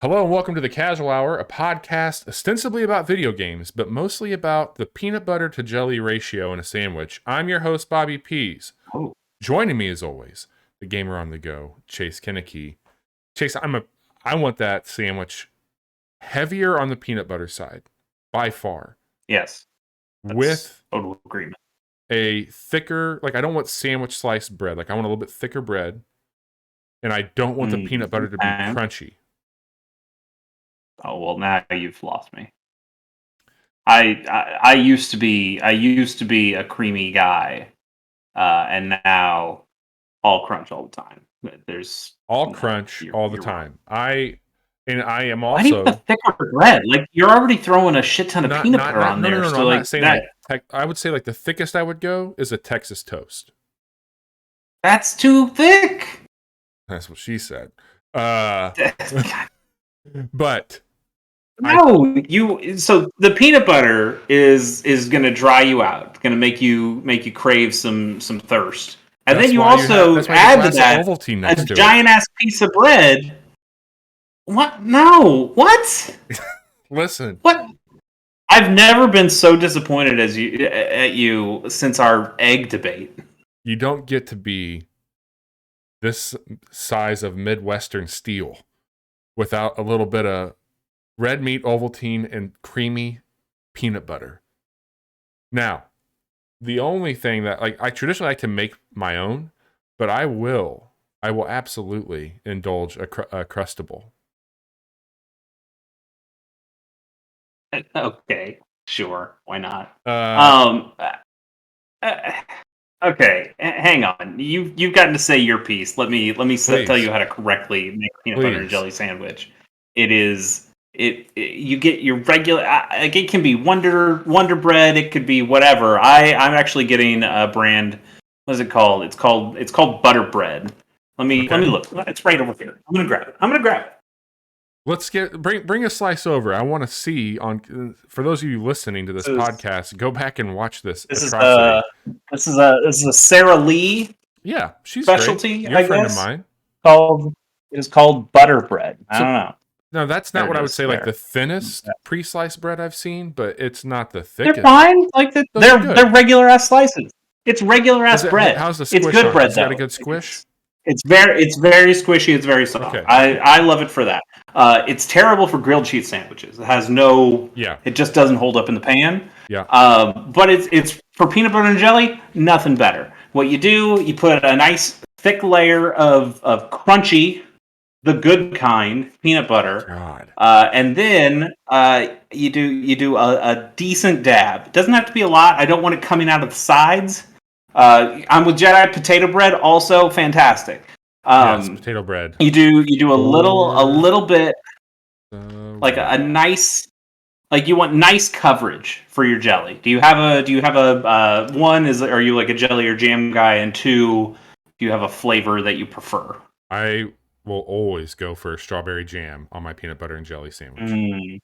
Hello and welcome to the Casual Hour, a podcast ostensibly about video games, but mostly about the peanut butter to jelly ratio in a sandwich. I'm your host, Bobby Pease. Oh. Joining me as always, the gamer on the go, Chase Kinnicky. Chase, I want that sandwich heavier on the peanut butter side, by far. Yes. With total agreement. A thicker, I don't want sandwich sliced bread. I want a little bit thicker bread. And I don't want the peanut butter to be crunchy. Oh, well, now you've lost me. I used to be a creamy guy, and now all crunch all the time. There's crunch all the time. I am also. Why do you have thicker bread? You're already throwing a shit ton of peanut butter on there. No, I'm not saying that. I would say the thickest I would go is a Texas toast. That's too thick. That's what she said. But no, so the peanut butter is going to dry you out. It's going to make you crave some thirst. And then you also add to that a giant ass piece of bread. What? No. What? Listen. What? I've never been so disappointed at you since our egg debate. You don't get to be this size of Midwestern steel without a little bit of red meat, Ovaltine, and creamy peanut butter. Now, the only thing that I traditionally like to make my own, but I will absolutely indulge a Crustable. Okay, sure, why not? Okay, hang on. You've gotten to say your piece. Let me tell you how to correctly make a peanut butter and jelly sandwich. You get your regular. It can be Wonder Bread. It could be whatever. I'm actually getting a brand. What is it called? It's called Butter Bread. Let me look. It's right over here. I'm gonna grab it. Let's bring a slice over. I want to see for those of you listening to this podcast, go back and watch this. This is a Sarah Lee. Yeah, she's specialty. Great. You're a friend of mine. It is called Butter Bread. I don't know. No, that's not what I would say. The thinnest pre-sliced bread I've seen, but it's not the thickest. They're fine. They're regular ass slices. It's regular ass bread. How's the squish? It's good bread. It's got a good squish. It's very squishy. It's very soft. Okay. I love it for that. It's terrible for grilled cheese sandwiches. It has no. Yeah. It just doesn't hold up in the pan. Yeah. But it's for peanut butter and jelly. Nothing better. What you do, you put a nice thick layer of crunchy, the good kind peanut butter. God. And then you do a decent dab. It doesn't have to be a lot. I don't want it coming out of the sides. I'm with Jedi potato bread, also fantastic. Yes, potato bread. You do a little bit, a nice, you want nice coverage for your jelly. Do you have a one? Are you a jelly or jam guy? And two, do you have a flavor that you prefer? I will always go for strawberry jam on my peanut butter and jelly sandwich.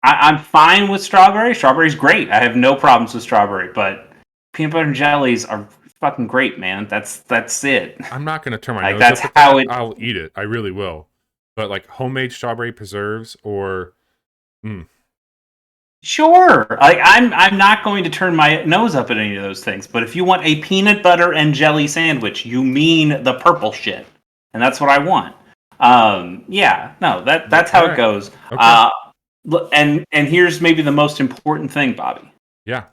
I'm fine with strawberry. Strawberry's great. I have no problems with strawberry, but peanut butter and jellies are fucking great, man. That's it. I'm not going to turn my nose that's up how at that. I'll eat it. I really will. But homemade strawberry preserves or... Sure. I'm not going to turn my nose up at any of those things. But if you want a peanut butter and jelly sandwich, you mean the purple shit. And that's what I want. That's how it goes. Okay. And here's maybe the most important thing, Bobby. Yeah.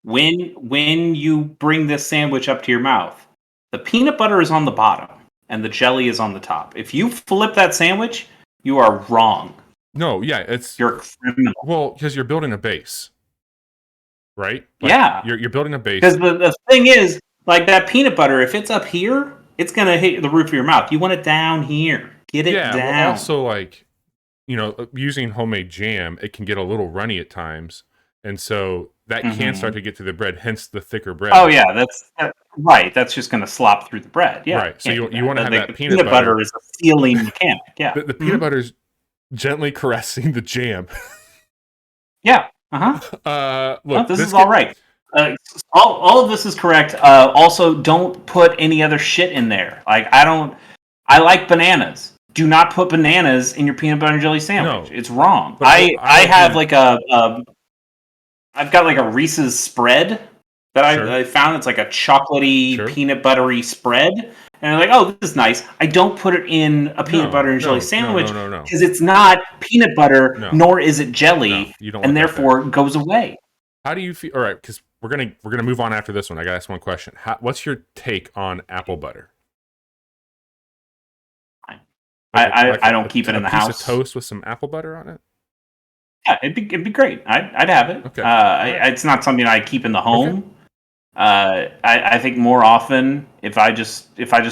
When you bring this sandwich up to your mouth, the peanut butter is on the bottom and the jelly is on the top. If you flip that sandwich, you are wrong. No, yeah, you're a criminal. Well, because you're building a base, right? You're building a base. Because the thing is, that peanut butter, if it's up here, it's gonna hit the roof of your mouth. You want it down here. Get it down. Yeah. Also, using homemade jam, it can get a little runny at times, and so that can start to get to the bread. Hence the thicker bread. Oh yeah, that's right. That's just gonna slop through the bread. Yeah. Right. So you want to have that peanut butter is a sealing mechanic. Yeah. The peanut butter's gently caressing the jam. Yeah. Look, this is all right. All of this is correct. Also, don't put any other shit in there. I like bananas. do not put bananas in your peanut butter and jelly sandwich. No, it's wrong. I have like I've got like a Reese's spread that I found. It's like a chocolatey, peanut buttery spread. And I'm like, oh, this is nice. I don't put it in a peanut butter and jelly sandwich because it's not peanut butter, nor is it jelly, and therefore it goes away. How do you feel? All right, because we're gonna move on after this one. I got to ask one question. What's your take on apple butter? I don't keep it in the house. A piece of toast with some apple butter on it. Yeah, it'd be great. I'd have it. Okay. It's not something I keep in the home. Okay. I think more often if I just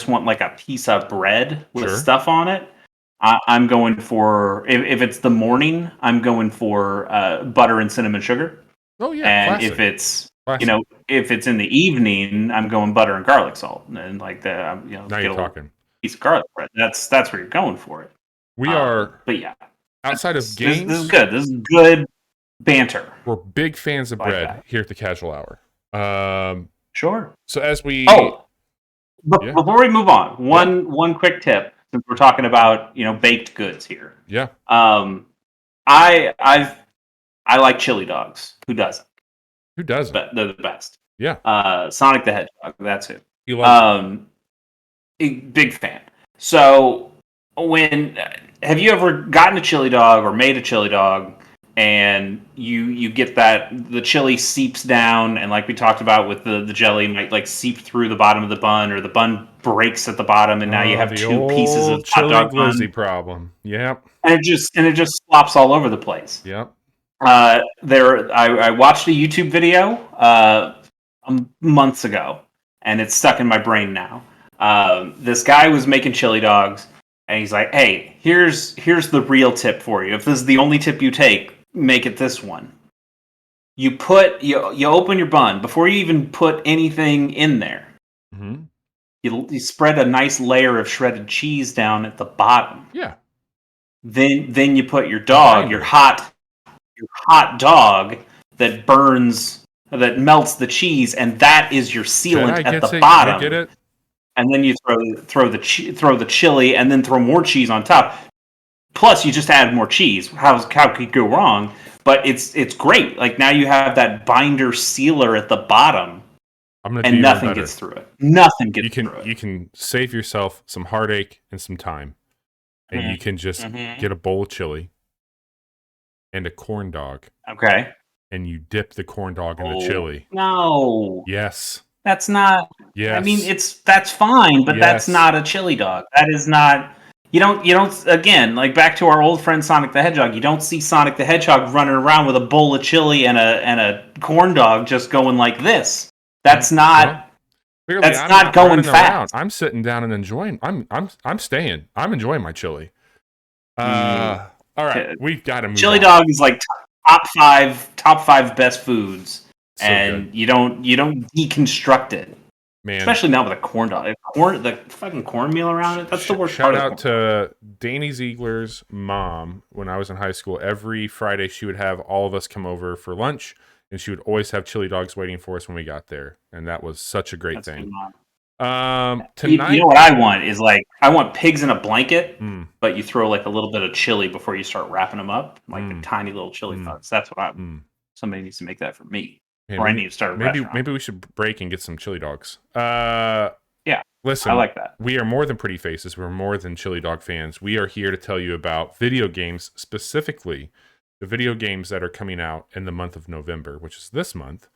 want like a piece of bread with stuff on it, I'm going for if it's the morning, I'm going for butter and cinnamon sugar. Oh yeah, and classic. If it's if it's in the evening, I'm going butter and garlic salt and like the now you're talking. Piece of garlic bread. That's where you're going for it. We are, but yeah. Outside of games, this is good. This is good banter. We're big fans of bread here at the Casual Hour. Sure. So as we before we move on, one quick tip since we're talking about baked goods here. Yeah. I like chili dogs. Who doesn't? Who doesn't? But they're the best. Yeah. Sonic the Hedgehog. That's who. You love big fan. So have you ever gotten a chili dog or made a chili dog and you get that the chili seeps down and like we talked about with the jelly might like seep through the bottom of the bun or the bun breaks at the bottom and now you have two pieces of chili hot dog glizzy bun. Problem. Yep. And it just slops all over the place. Yep. I watched a YouTube video months ago and it's stuck in my brain now. This guy was making chili dogs, and he's like, "Hey, here's the real tip for you. If this is the only tip you take, make it this one. You open your bun before you even put anything in there. Mm-hmm. You spread a nice layer of shredded cheese down at the bottom. Yeah. Then you put your dog, your hot dog that melts the cheese, and that is your sealant at the bottom. I get it. And then you throw the chili, and then throw more cheese on top. Plus, you just add more cheese. How could you go wrong? But it's great. Like now you have that binder sealer at the bottom, and nothing gets through it. Nothing gets through it. You can save yourself some heartache and some time, and you can just get a bowl of chili and a corn dog. Okay. And you dip the corn dog in the chili. No. Yes. That's not. Yes. I mean, that's fine, but that's not a chili dog. That is not. You don't. Again, like back to our old friend Sonic the Hedgehog. You don't see Sonic the Hedgehog running around with a bowl of chili and a corn dog just going like this. That's not. Well, that's not going fast. Around. I'm sitting down and enjoying. I'm staying. I'm enjoying my chili. All right, we've got to move. Chili dog is like top five best foods. So and good. you don't deconstruct it, man. Especially not with a corn dog. The fucking cornmeal around it. That's the worst part. Shout out to Danny Ziegler's mom. When I was in high school, every Friday she would have all of us come over for lunch, and she would always have chili dogs waiting for us when we got there, and that was such a great thing. Tonight, you know what I want is like I want pigs in a blanket, but you throw like a little bit of chili before you start wrapping them up, like the tiny little chili bugs. That's what I. Somebody needs to make that for me. Or I need to start a restaurant. Maybe we should break and get some chili dogs. Yeah. Listen, I like that. We are more than pretty faces. We're more than chili dog fans. We are here to tell you about video games, specifically the video games that are coming out in the month of November, which is this month.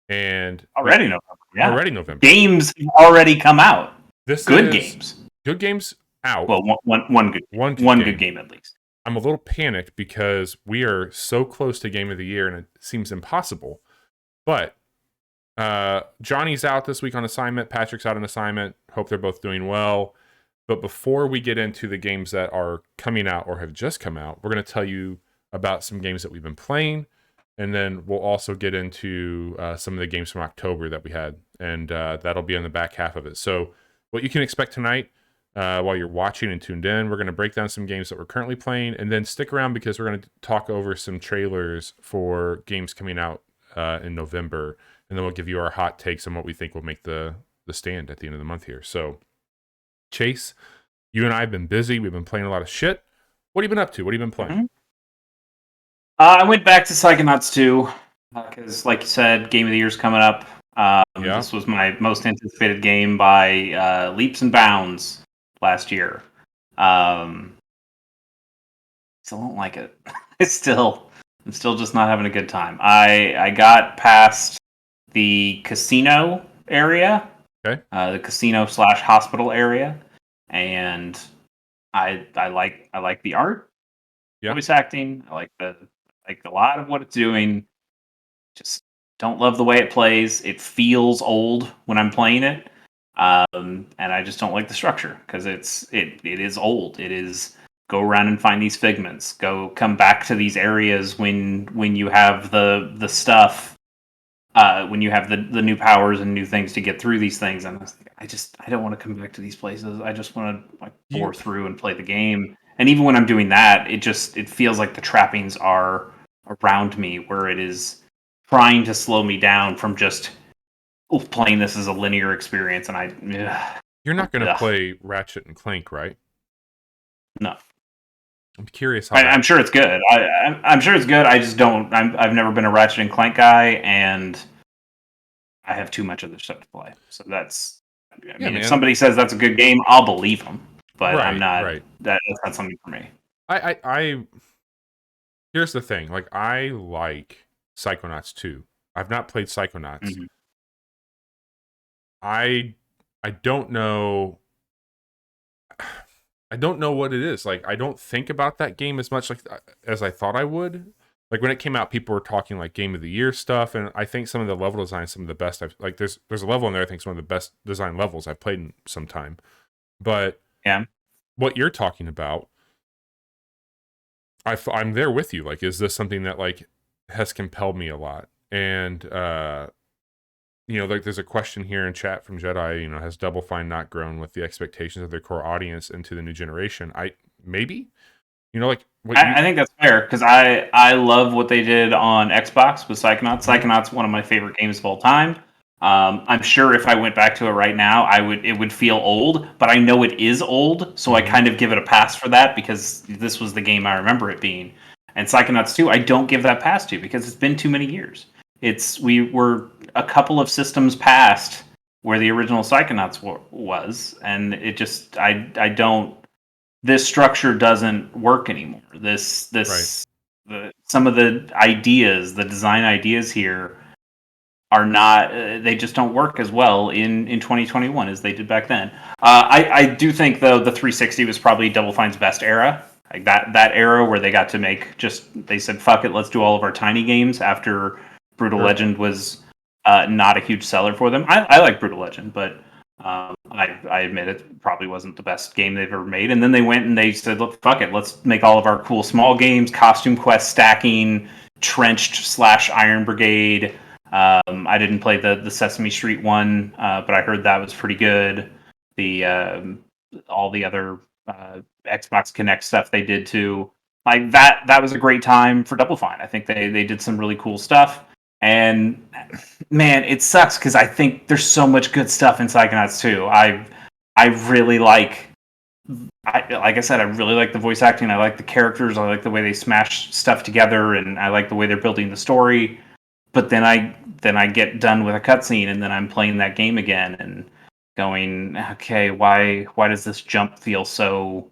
And already November. Yeah. Already November. Games already come out. Good games out. Well, one good game at least. I'm a little panicked because we are so close to Game of the Year, and it seems impossible. But Johnny's out this week on assignment. Patrick's out on assignment. Hope they're both doing well. But before we get into the games that are coming out or have just come out, we're going to tell you about some games that we've been playing. And then we'll also get into some of the games from October that we had. And that'll be on the back half of it. So what you can expect tonight while you're watching and tuned in, we're going to break down some games that we're currently playing. And then stick around because we're going to talk over some trailers for games coming out in November, and then we'll give you our hot takes on what we think will make the stand at the end of the month here. So, Chase, You and I have been busy. We've been playing a lot of shit. What have you been up to? What have you been playing? Mm-hmm. I went back to Psychonauts 2 because, like you said, Game of the Year's coming up. This was my most anticipated game by leaps and bounds last year. Still don't like it. I'm still just not having a good time. I got past the casino area, the casino / hospital area, and I like the art, voice acting. I like a lot of what it's doing. Just don't love the way it plays. It feels old when I'm playing it, and I just don't like the structure because it is old. It is go around and find these figments. Come back to these areas when you have the stuff. When you have the new powers and new things to get through these things, and I don't want to come back to these places. I just want to bore through and play the game. And even when I'm doing that, it feels like the trappings are around me, where it is trying to slow me down from just playing this as a linear experience. And you're not going to play Ratchet and Clank, right? No. I'm curious. I'm sure it's good. I'm sure it's good. I just don't. I've never been a Ratchet and Clank guy, and I have too much other stuff to play. So that's. I mean, if somebody says that's a good game, I'll believe them. But I'm not. Right. That's not something for me. I here's the thing. Like, I like Psychonauts 2. I've not played Psychonauts. Mm-hmm. I don't know. I don't know what it is. Like, I don't think about that game as much as I thought I would. Like, when it came out, people were talking like Game of the Year stuff, and I think some of the level design, some of the best. There's a level in there I think is one of the best design levels I've played in some time. But what you're talking about, I'm there with you. Like, is this something that like has compelled me a lot? And like there's a question here in chat from Jedi, has Double Fine not grown with the expectations of their core audience into the new generation? Maybe, I think that's fair because I love what they did on Xbox with Psychonauts. Psychonauts, one of my favorite games of all time. I'm sure if I went back to it right now, it would feel old, but I know it is old, so I kind of give it a pass for that because this was the game I remember it being. And Psychonauts 2, I don't give that pass to because it's been too many years. We were a couple of systems past where the original Psychonauts was, and it just I don't. This structure doesn't work anymore. Some of the ideas, the design ideas here, are not. They just don't work as well in 2021 as they did back then. I do think though the 360 was probably Double Fine's best era. Like that era where they got to they said fuck it, let's do all of our tiny games after Brutal Legend was not a huge seller for them. I like Brutal Legend, but I admit it probably wasn't the best game they've ever made. And then they went and they said, look, fuck it, let's make all of our cool small games, Costume Quest stacking, Trenched / Iron Brigade. I didn't play the Sesame Street one, but I heard that was pretty good. All the other Xbox Connect stuff they did too. Like that was a great time for Double Fine. I think they did some really cool stuff. And man, it sucks because I think there's so much good stuff in Psychonauts 2. I really like I said, I really like the voice acting. I like the characters. I like the way they smash stuff together, and I like the way they're building the story. But then I get done with a cutscene, and then I'm playing that game again and going, okay, why does this jump feel so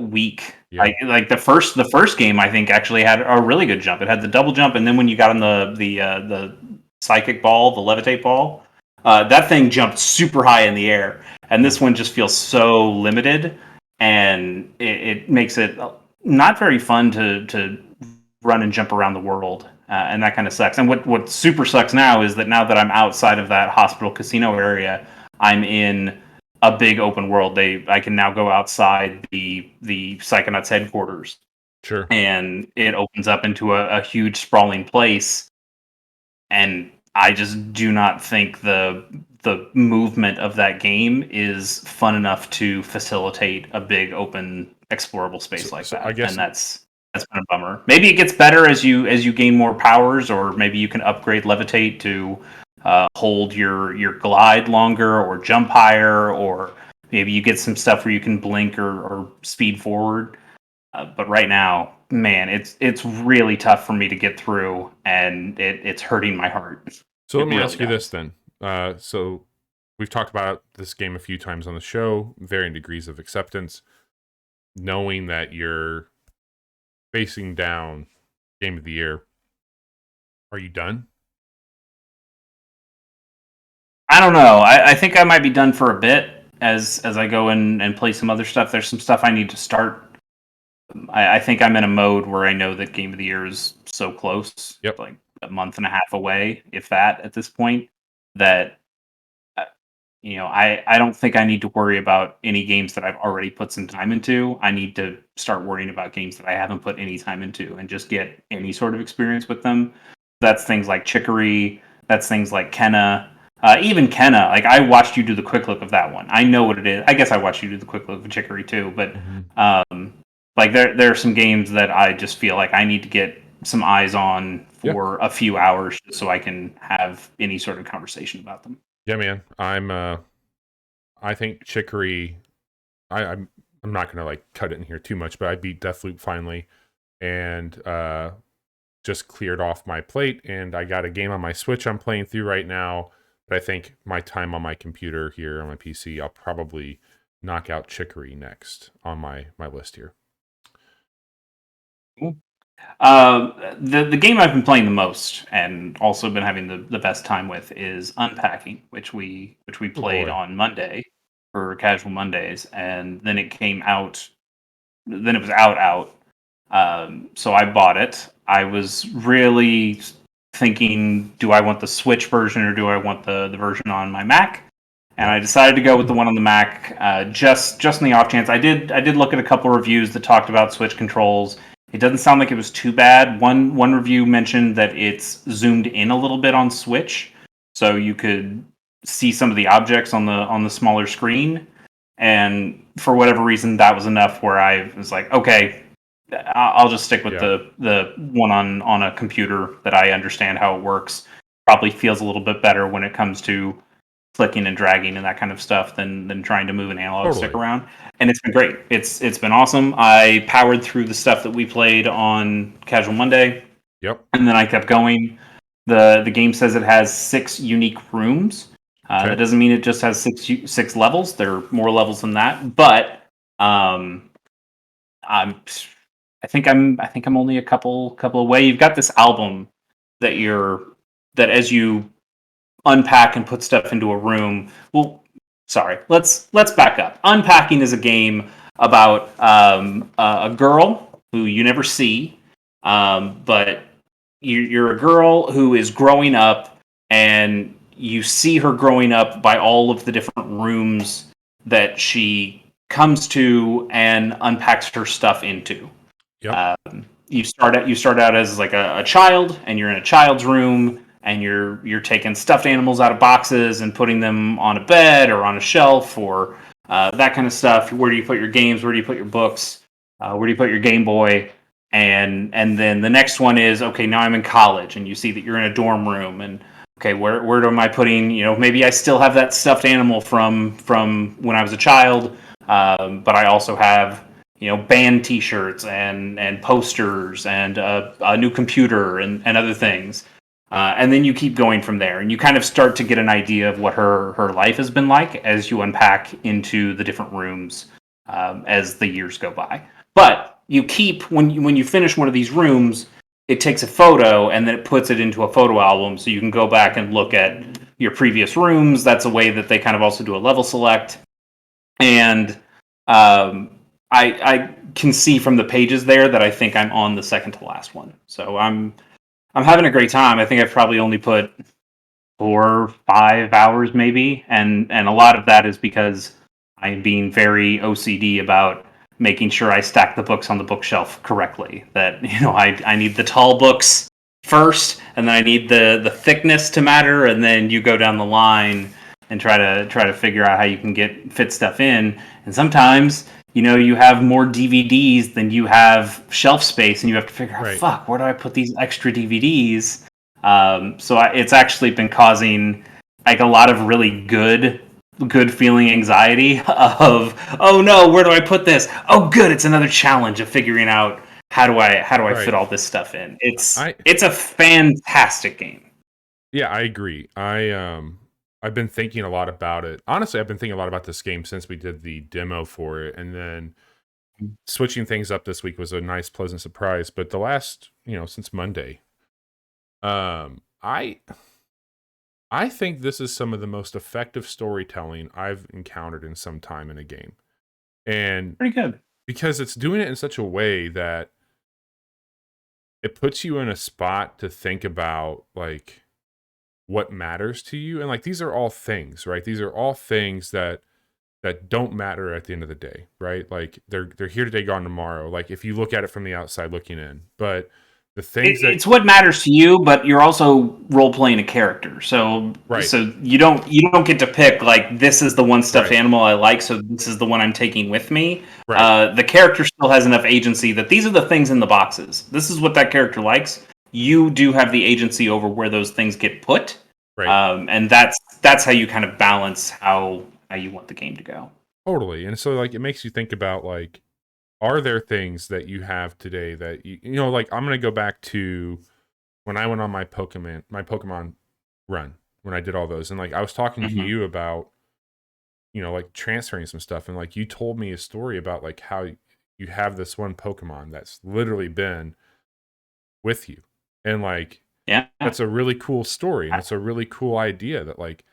weak? Yeah. Like the first game, I think actually had a really good jump. It had the double jump, and then when you got on the psychic ball, the levitate ball, that thing jumped super high in the air. And this one just feels so limited, and it makes it not very fun to run and jump around the world, and that kind of sucks. And what super sucks now is that now that I'm outside of that hospital casino area, I'm in a big open world. I can now go outside the Psychonauts headquarters. Sure. And it opens up into a huge sprawling place. And I just do not think the movement of that game is fun enough to facilitate a big open explorable space like that. I guess, and that's been a bummer. Maybe it gets better as you gain more powers, or maybe you can upgrade levitate to hold your glide longer or jump higher, or maybe you get some stuff where you can blink or speed forward. But right now, man, it's really tough for me to get through, and it's hurting my heart. So let me ask you this then. So we've talked about this game a few times on the show, varying degrees of acceptance. Knowing that you're facing down Game of the Year, are you done? I don't know. I think I might be done for a bit as I go in and play some other stuff. There's some stuff I need to start. I think I'm in a mode where I know that Game of the Year is so close, like a month and a half away, if that, at this point, that I don't think I need to worry about any games that I've already put some time into. I need to start worrying about games that I haven't put any time into and just get any sort of experience with them. That's things like Chicory. That's things like Kenna. Even Kenna, like I watched you do the quick look of that one. I know what it is. I guess I watched you do the quick look of Chicory too, but like there are some games that I just feel like I need to get some eyes on for a few hours so I can have any sort of conversation about them. Yeah, man. I think Chicory. I'm not gonna like cut it in here too much, but I beat Deathloop finally, and just cleared off my plate, and I got a game on my Switch I'm playing through right now. But I think my time on my computer here on my PC, I'll probably knock out Chicory next on my list here. Cool. The game I've been playing the most and also been having the best time with is Unpacking, which we played on Monday for Casual Mondays, and then it came out. Then it was out. So I bought it. I was really thinking, do I want the Switch version or do I want the version on my Mac? And I decided to go with the one on the Mac, just in the off chance. I did look at a couple reviews that talked about Switch controls. It doesn't sound like it was too bad. One review mentioned that it's zoomed in a little bit on Switch, so you could see some of the objects on the smaller screen. And for whatever reason, that was enough where I was like, okay, I'll just stick with the one on a computer that I understand how it works. Probably feels a little bit better when it comes to clicking and dragging and that kind of stuff than trying to move an analog stick around. And it's been great. It's been awesome. I powered through the stuff that we played on Casual Monday. Yep. And then I kept going. The game says it has 6 unique rooms. That doesn't mean it just has six levels. There are more levels than that. But I think I'm only a couple away. You've got this album that as you unpack and put stuff into a room. Well, sorry. Let's back up. Unpacking is a game about a girl who you never see, but you're a girl who is growing up, and you see her growing up by all of the different rooms that she comes to and unpacks her stuff into. Yep. You start out as like a child, and you're in a child's room, and you're taking stuffed animals out of boxes and putting them on a bed or on a shelf or that kind of stuff. Where do you put your games? Where do you put your books? Where do you put your Game Boy? And then the next one is, okay, now I'm in college, and you see that you're in a dorm room, and okay, where am I putting? Maybe I still have that stuffed animal from when I was a child, but I also have band T-shirts and posters and a new computer and other things. And then you keep going from there, and you kind of start to get an idea of what her life has been like as you unpack into the different rooms as the years go by. But you keep when you finish one of these rooms, it takes a photo and then it puts it into a photo album, so you can go back and look at your previous rooms. That's a way that they kind of also do a level select, and I can see from the pages there that I think I'm on the second to last one. So I'm having a great time. I think I've probably only put 4 or 5 hours maybe, and a lot of that is because I'm being very OCD about making sure I stack the books on the bookshelf correctly. That I need the tall books first, and then I need the thickness to matter, and then you go down the line and try to figure out how you can fit stuff in. And sometimes you have more DVDs than you have shelf space, and you have to figure out, fuck, where do I put these extra DVDs? So it's actually been causing like a lot of really good good feeling anxiety of, oh no, where do I put this? Oh good, it's another challenge of figuring out how do I fit all this stuff in. It's a fantastic game. Yeah, I agree. I've been thinking a lot about it. Honestly, I've been thinking a lot about this game since we did the demo for it, and then switching things up this week was a nice, pleasant surprise. But the last, since Monday, I think this is some of the most effective storytelling I've encountered in some time in a game, and pretty good because it's doing it in such a way that it puts you in a spot to think about like what matters to you, and like these are all things, right? These are all things that don't matter at the end of the day, right? Like they're here today, gone tomorrow. Like if you look at it from the outside looking in, but the things it's what matters to you, but you're also role playing a character, so so you don't get to pick like this is the one stuffed animal I like, so this is the one I'm taking with me. The character still has enough agency that these are the things in the boxes. This is what that character likes. You do have the agency over where those things get put, and that's how you kind of balance how you want the game to go. Totally, and so like it makes you think about like, are there things that you have today that like I'm gonna go back to when I went on my Pokemon run when I did all those, and like I was talking to you about like transferring some stuff, and like you told me a story about like how you have this one Pokemon that's literally been with you. And like, that's a really cool story. And it's a really cool idea that like,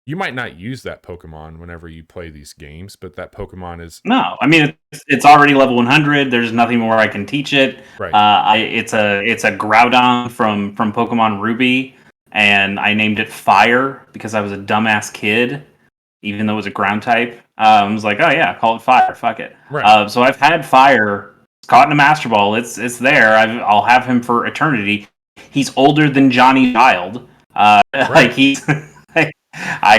you might not use that Pokemon whenever you play these games, but that Pokemon is... No, I mean, it's already level 100. There's nothing more I can teach it. It's a Groudon from Pokemon Ruby, and I named it Fire because I was a dumbass kid, even though it was a ground type. I was like, oh yeah, call it Fire, fuck it. So I've had Fire caught in a Master Ball. It's there. I'll have him for eternity. He's older than Johnny Child. Like he's like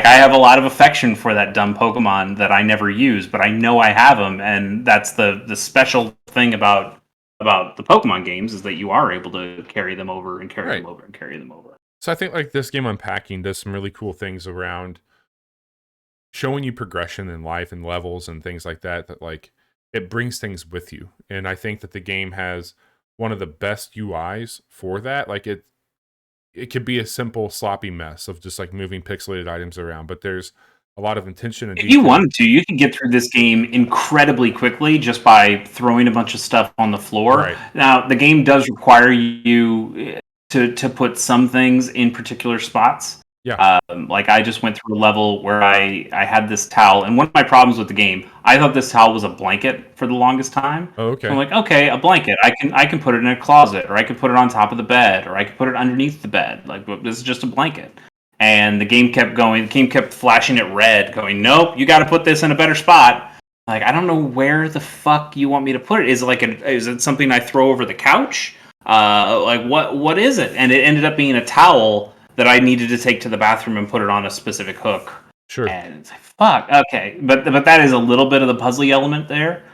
I have a lot of affection for that dumb Pokemon that I never use, but I know I have him, and that's the special thing about the Pokemon games is that you are able to carry them over and carry them over and carry them over. So I think like this game Unpacking does some really cool things around showing you progression in life and levels and things like that like it brings things with you. And I think that the game has one of the best UIs for that. Like it could be a simple sloppy mess of just like moving pixelated items around, but there's a lot of intention and if you wanted to, you can get through this game incredibly quickly just by throwing a bunch of stuff on the floor. Now the game does require you to put some things in particular spots. Like I just went through a level where I had this towel, and one of my problems with the game, I thought this towel was a blanket for the longest time. Oh, okay. So I'm like, okay, a blanket. I can put it in a closet, or I could put it on top of the bed, or I could put it underneath the bed. Like this is just a blanket. And the game kept going. The game kept flashing it red, going, nope, you got to put this in a better spot. Like I don't know where the fuck you want me to put it. Is it like is it something I throw over the couch? Like what is it? And it ended up being a towel that I needed to take to the bathroom and put it on a specific hook. Sure. And it's like, fuck, okay. But that is a little bit of the puzzly element there.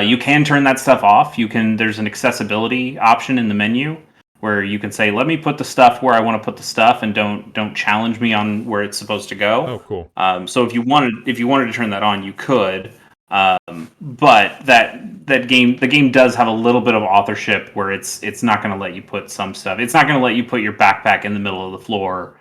You can turn that stuff off. There's an accessibility option in the menu where you can say, let me put the stuff where I want to put the stuff and don't challenge me on where it's supposed to go. Oh, cool. So if you wanted to turn that on, you could. But the game does have a little bit of authorship where it's not going to let you put some stuff. It's not going to let you put your backpack in the middle of the floor.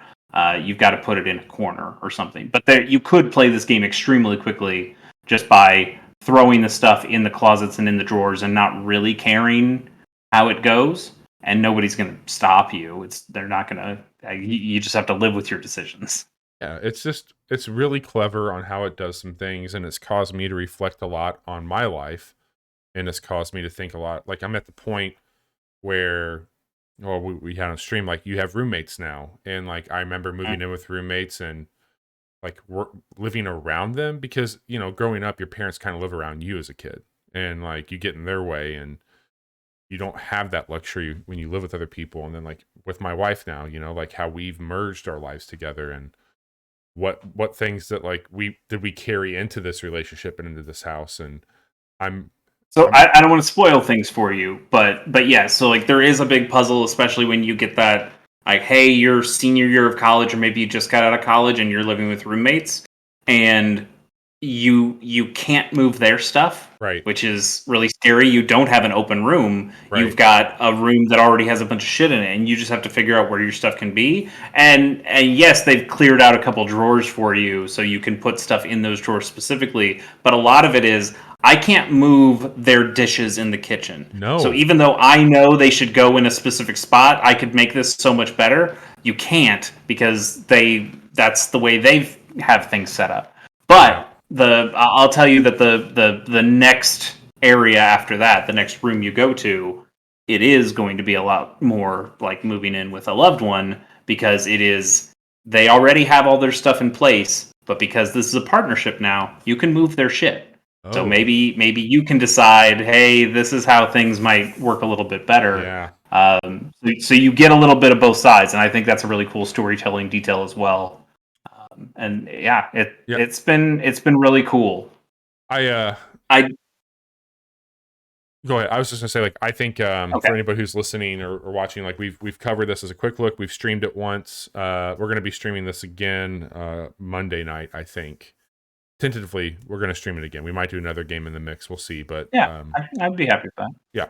You've got to put it in a corner or something. But you could play this game extremely quickly just by throwing the stuff in the closets and in the drawers and not really caring how it goes. And nobody's going to stop you. They're not going to. You just have to live with your decisions. Yeah, it's really clever on how it does some things, and it's caused me to reflect a lot on my life, and it's caused me to think a lot. Like I'm at the point where, we had on stream, like you have roommates now, and like I remember moving in with roommates and like living around them because growing up, your parents kind of live around you as a kid, and like you get in their way, and you don't have that luxury when you live with other people. And then like with my wife now, like how we've merged our lives together and what things that like we carry into this relationship and into this house. And I don't want to spoil things for you, but yeah, so like there is a big puzzle, especially when you get that like, hey, you're senior year of college, or maybe you just got out of college and you're living with roommates. and you can't move their stuff, right? Which is really scary. You don't have an open room. Right. You've got a room that already has a bunch of shit in it, and you just have to figure out where your stuff can be. And yes, they've cleared out a couple drawers for you, so you can put stuff in those drawers specifically. But a lot of it is I can't move their dishes in the kitchen. No. So even though I know they should go in a specific spot, I could make this so much better. You can't because that's the way they have things set up. But I'll tell you that the next area after that, the next room you go to, it is going to be a lot more like moving in with a loved one because they already have all their stuff in place, but because this is a partnership now, you can move their shit. Oh. So maybe you can decide, hey, this is how things might work a little bit better. Yeah. So you get a little bit of both sides, and I think that's a really cool storytelling detail as well. And yeah, it's been really cool. I go ahead. I was just gonna say, like, I think for anybody who's listening or watching, like we've covered this as a quick look. We've streamed it once. We're gonna be streaming this again Monday night, I think. Tentatively, we're gonna stream it again. We might do another game in the mix. We'll see. But yeah, I'd be happy with that. Yeah.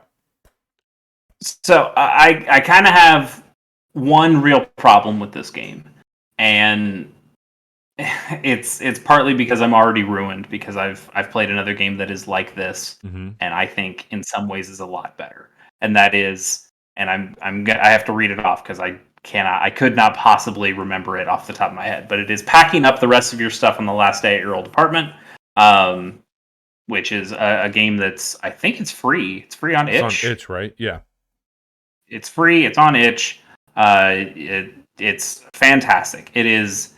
So I kind of have one real problem with this game, and it's partly because I'm already ruined because I've played another game that is like this, and I think in some ways is a lot better. And that is, and I have to read it off because I could not possibly remember it off the top of my head. But it is packing up the rest of your stuff on the last day at your old apartment, which is a game that's I think it's free. It's free on Itch. It's on Itch, right? Yeah. It's free. It's on Itch. It's fantastic. It is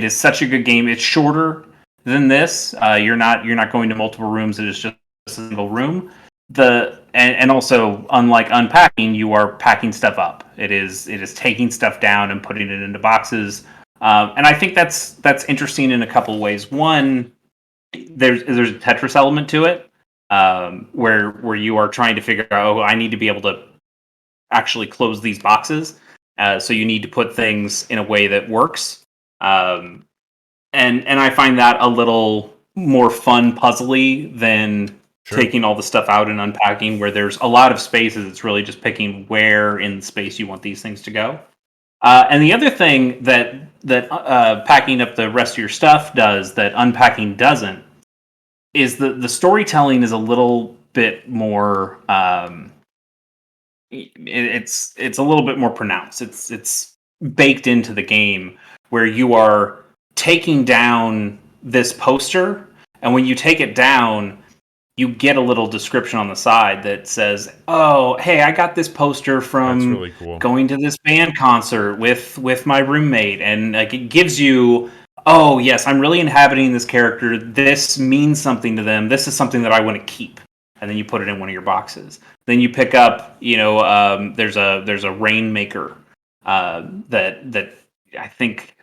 such a good game. It's shorter than this. You're not going to multiple rooms. It is just a single room. And also, unlike Unpacking, you are packing stuff up. It is taking stuff down and putting it into boxes. And I think that's interesting in a couple of ways. One, there's a Tetris element to it, where you are trying to figure out, I need to be able to actually close these boxes. So you need to put things in a way that works. And I find that a little more fun puzzly than taking all the stuff out and unpacking, where there's a lot of spaces. It's really just picking where in space you want these things to go. And the other thing that packing up the rest of your stuff does that unpacking doesn't is the storytelling is a little bit more. It's a little bit more pronounced. It's baked into the game where you are taking down this poster, and when you take it down, you get a little description on the side that says, "Oh, hey, I got this poster from really cool. Going to this band concert with my roommate," and like it gives you, "Oh, yes, I'm really inhabiting this character. This means something to them. This is something that I want to keep." And then you put it in one of your boxes. Then you pick up, there's a rainmaker that I think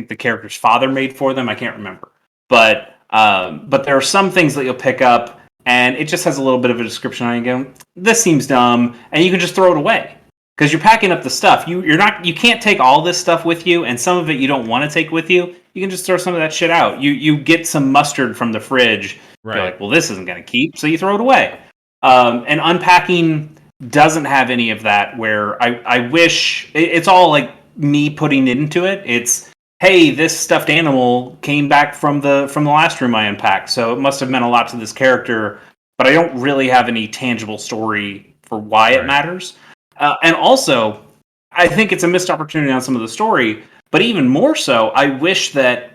the character's father made for them. I can't remember, but there are some things that you'll pick up, and it just has a little bit of a description on it. You go, this seems dumb, and you can just throw it away because you're packing up the stuff. You can't take all this stuff with you, and some of it you don't want to take with you. You can just throw some of that shit out. You get some mustard from the fridge. Right. You're like, well, this isn't going to keep, so you throw it away. And Unpacking doesn't have any of that. Where I wish it's all like me putting into it. It's, hey, this stuffed animal came back from the last room I unpacked, so it must have meant a lot to this character. But I don't really have any tangible story for why it matters. And also, I think it's a missed opportunity on some of the story. But even more so, I wish that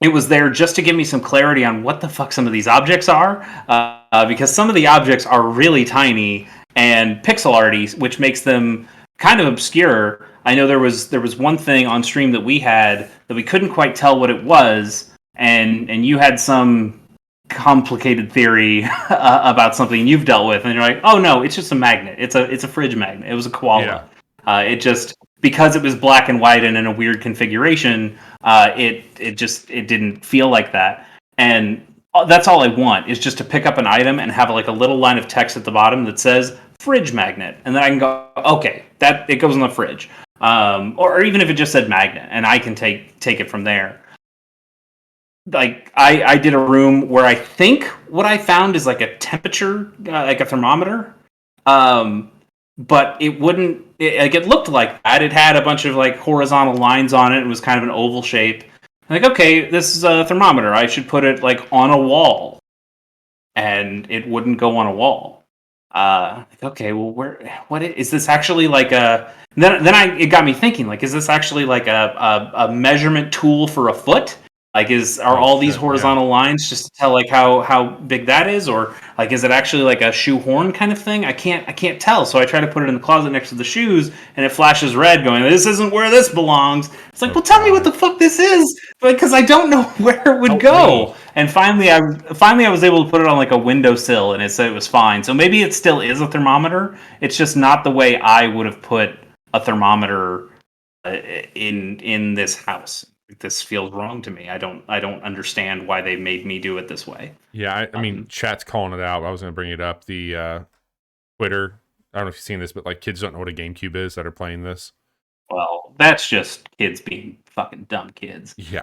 it was there just to give me some clarity on what the fuck some of these objects are, because some of the objects are really tiny and pixel arty, which makes them kind of obscure. I know there was one thing on stream that we had that we couldn't quite tell what it was, and you had some complicated theory about something you've dealt with, and you're like, oh no, it's just a magnet. It's a fridge magnet. It was a koala. Yeah. It just, because it was black and white and in a weird configuration, it didn't feel like that. And that's all I want, is just to pick up an item and have like a little line of text at the bottom that says fridge magnet, and then I can go, okay, that it goes in the fridge, or even if it just said magnet, and I can take it from there. like I did a room where I think what I found is like a temperature, like a thermometer. But it wouldn't. It looked like that. It had a bunch of like horizontal lines on it. And it was kind of an oval shape. Like, okay, this is a thermometer. I should put it like on a wall, and it wouldn't go on a wall. Like, okay, well, what is this actually like a? It got me thinking. Like, is this actually like a measurement tool for a foot? Like, are all these horizontal lines just to tell like how big that is, or like is it actually like a shoehorn kind of thing? I can't tell. So I try to put it in the closet next to the shoes, and it flashes red, going, "This isn't where this belongs." It's like, well, tell me what the fuck this is, because I don't know where it would go. And finally, I was able to put it on like a windowsill, and it said it was fine. So maybe it still is a thermometer. It's just not the way I would have put a thermometer in this house. This feels wrong to me. I don't understand why they made me do it this way. Yeah, I mean, chat's calling it out. I was going to bring it up. The Twitter, I don't know if you've seen this, but like kids don't know what a GameCube is that are playing this. Well, that's just kids being fucking dumb kids. Yeah.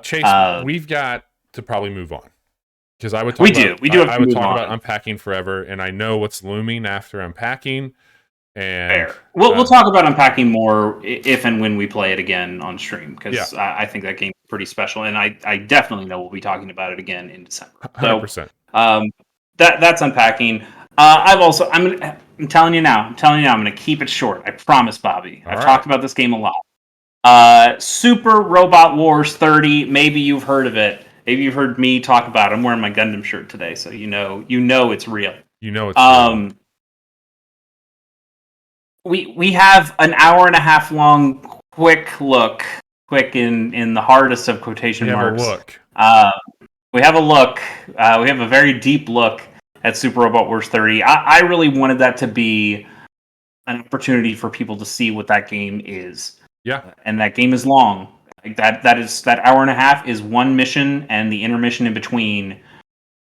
Chase, we've got to probably move on, because I would talk I would talk about Unpacking forever, and I know what's looming after Unpacking. And fair. We'll talk about Unpacking more if and when we play it again on stream, because I think that game's pretty special, and I definitely know we'll be talking about it again in December. 100%. So, that's Unpacking. I'm telling you now, I'm going to keep it short. I promise, Bobby. I've talked about this game a lot. Super Robot Wars 30. Maybe you've heard of it. Maybe you've heard me talk about it. I'm wearing my Gundam shirt today, so you know it's real. You know it's real. We have an hour and a half long quick in the hardest of quotation marks. We have a look. We have a very deep look at Super Robot Wars 30. I really wanted that to be an opportunity for people to see what that game is. Yeah. And that game is long. Like that hour and a half is one mission and the intermission in between,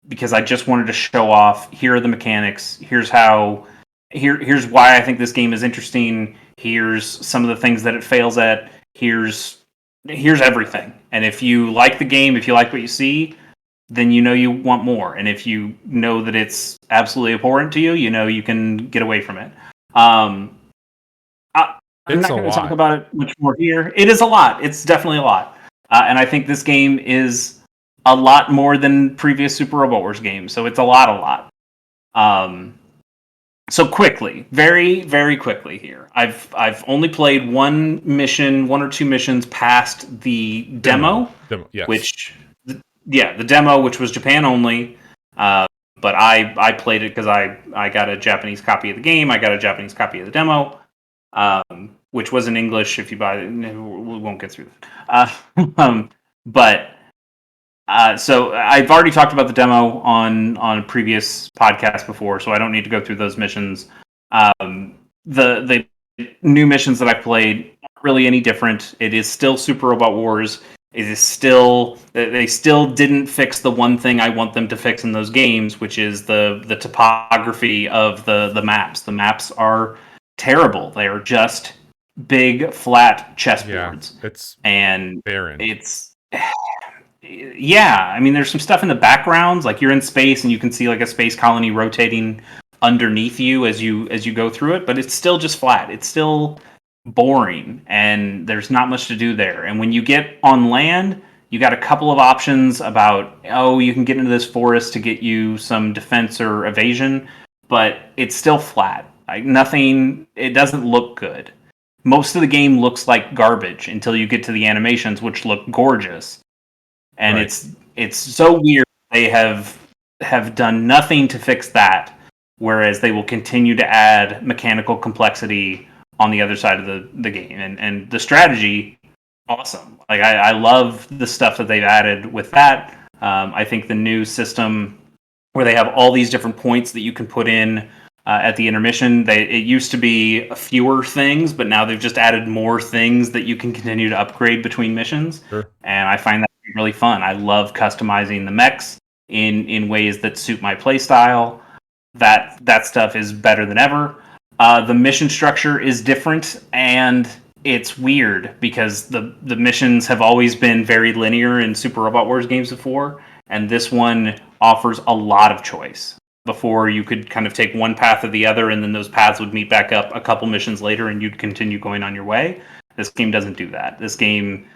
because I just wanted to show off, here are the mechanics, here's why I think this game is interesting, here's some of the things that it fails at, here's everything. And if you like the game, if you like what you see, then you know you want more. And if you know that it's absolutely abhorrent to you, you know you can get away from it. I'm not going to talk about it much more here. It is a lot. It's definitely a lot. And I think this game is a lot more than previous Super Robot Wars games. So it's a lot. So quickly, very, very quickly here. I've only played one or two missions past the demo. Yes. The demo, which was Japan only. But I played it because I got a Japanese copy of the game. I got a Japanese copy of the demo, which was in English. If you buy it, we won't get through that. So I've already talked about the demo on a previous podcast before, so I don't need to go through those missions. The new missions that I played aren't really any different. It is still Super Robot Wars. It is still, they still didn't fix the one thing I want them to fix in those games, which is the topography of the maps. The maps are terrible. They are just big, flat chessboards. Yeah, it's barren. Yeah, I mean, there's some stuff in the backgrounds, like you're in space and you can see like a space colony rotating underneath you as you go through it, but it's still just flat. It's still boring, and there's not much to do there. And when you get on land, you got a couple of options about, you can get into this forest to get you some defense or evasion, but it's still flat. Like nothing, it doesn't look good. Most of the game looks like garbage until you get to the animations, which look gorgeous. And right. It's so weird. They have done nothing to fix that, whereas they will continue to add mechanical complexity on the other side of the game. And the strategy, awesome. Like I love the stuff that they've added with that. I think the new system where they have all these different points that you can put in at the intermission, it used to be fewer things, but now they've just added more things that you can continue to upgrade between missions. Sure. And I find that really fun. I love customizing the mechs in ways that suit my playstyle. That stuff is better than ever. The mission structure is different, and it's weird because the missions have always been very linear in Super Robot Wars games before, and this one offers a lot of choice. Before, you could kind of take one path or the other, and then those paths would meet back up a couple missions later, and you'd continue going on your way. This game doesn't do that. This game,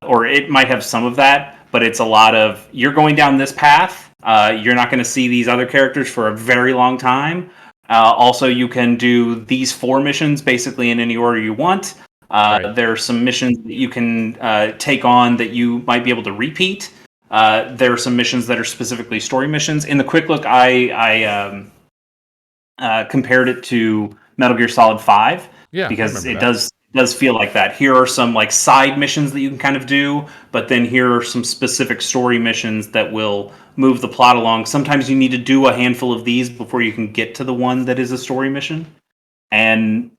or it might have some of that, but it's a lot of, you're going down this path, you're not going to see these other characters for a very long time. Also, you can do these 4 missions basically in any order you want. Right. There are some missions that you can take on that you might be able to repeat. There are some missions that are specifically story missions. In the quick look, I compared it to Metal Gear Solid 5 because it does feel like that. Here are some like side missions that you can kind of do, but then here are some specific story missions that will move the plot along. Sometimes you need to do a handful of these before you can get to the one that is a story mission, and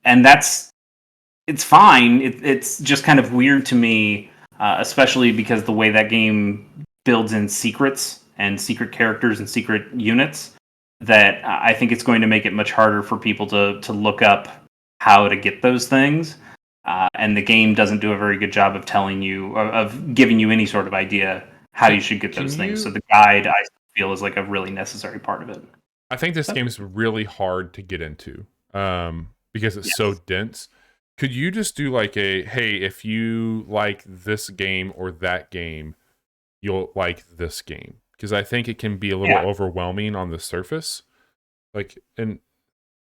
it's fine. It's just kind of weird to me, especially because the way that game builds in secrets and secret characters and secret units, that I think it's going to make it much harder for people to look up how to get those things. And the game doesn't do a very good job of telling you, of giving you any sort of idea how you should get those things. So the guide, I feel, is like a really necessary part of it. I think this game is really hard to get into because it's so dense. Could you just do like hey, if you like this game or that game, you'll like this game? Because I think it can be a little overwhelming on the surface. Like, and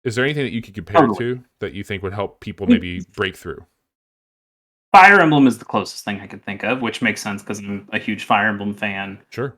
is there anything that you could compare to that you think would help people maybe break through? Fire Emblem is the closest thing I could think of, which makes sense because I'm a huge Fire Emblem fan. Sure.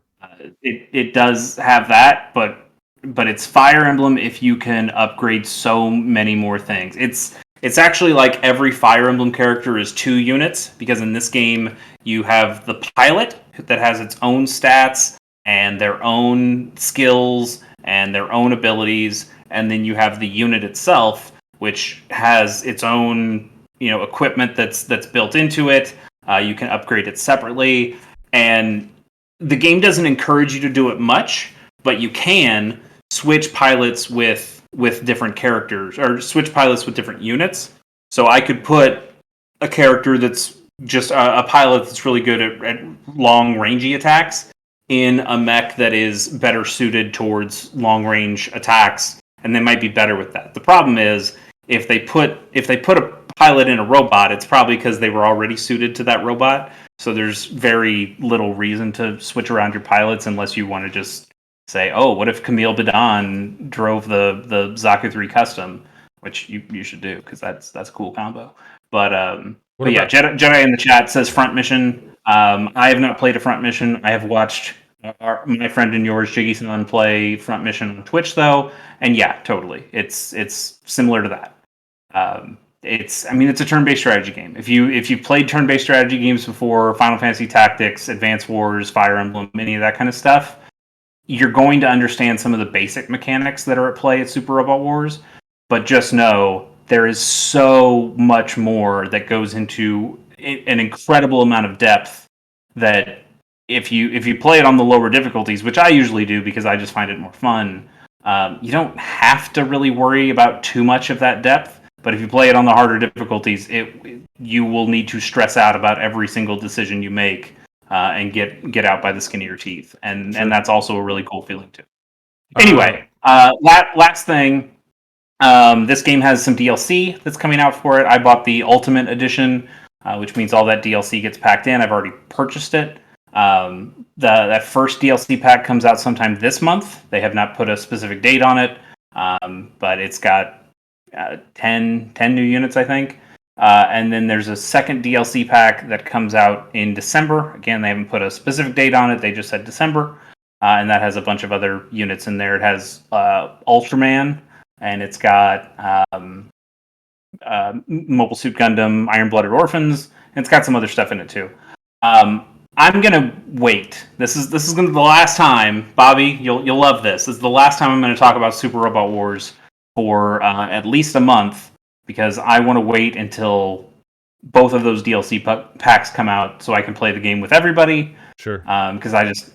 It does have that, but it's Fire Emblem if you can upgrade so many more things. It's actually like every Fire Emblem character is 2 units, because in this game you have the pilot that has its own stats and their own skills and their own abilities, and then you have the unit itself, which has its own equipment that's built into it. You can upgrade it separately, and the game doesn't encourage you to do it much, but you can switch pilots with different characters, or switch pilots with different units. So I could put a character that's just a pilot that's really good at long rangey attacks in a mech that is better suited towards long range attacks, and they might be better with that. The problem is if they put a pilot in a robot, it's probably because they were already suited to that robot. So there's very little reason to switch around your pilots unless you want to just say, oh, what if Camille Badon drove the Zaku 3 Custom, which you should do because that's a cool combo. But yeah, Jedi in the chat says front mission. I have not played a front mission. I have watched my friend and yours, Jiggy-san, play front mission on Twitch though, and yeah, totally, it's similar to that. It's a turn-based strategy game. If you've played turn-based strategy games before, Final Fantasy Tactics, Advance Wars, Fire Emblem, any of that kind of stuff, you're going to understand some of the basic mechanics that are at play at Super Robot Wars. But just know there is so much more that goes into an incredible amount of depth that if you play it on the lower difficulties, which I usually do because I just find it more fun, you don't have to really worry about too much of that depth. But if you play it on the harder difficulties, you will need to stress out about every single decision you make and get out by the skin of your teeth. And that's also a really cool feeling too. Anyway, last thing, this game has some DLC that's coming out for it. I bought the Ultimate Edition, which means all that DLC gets packed in. I've already purchased it. That first DLC pack comes out sometime this month. They have not put a specific date on it, but it's got 10 new units, I think. And then there's a second DLC pack that comes out in December. Again, they haven't put a specific date on it. They just said December. And that has a bunch of other units in there. It has Ultraman, and it's got Mobile Suit Gundam, Iron-Blooded Orphans, and it's got some other stuff in it too. I'm gonna wait. This is gonna be the last time, Bobby. You'll love this. This is the last time I'm gonna talk about Super Robot Wars for at least a month, because I want to wait until both of those DLC packs come out so I can play the game with everybody. Sure. Because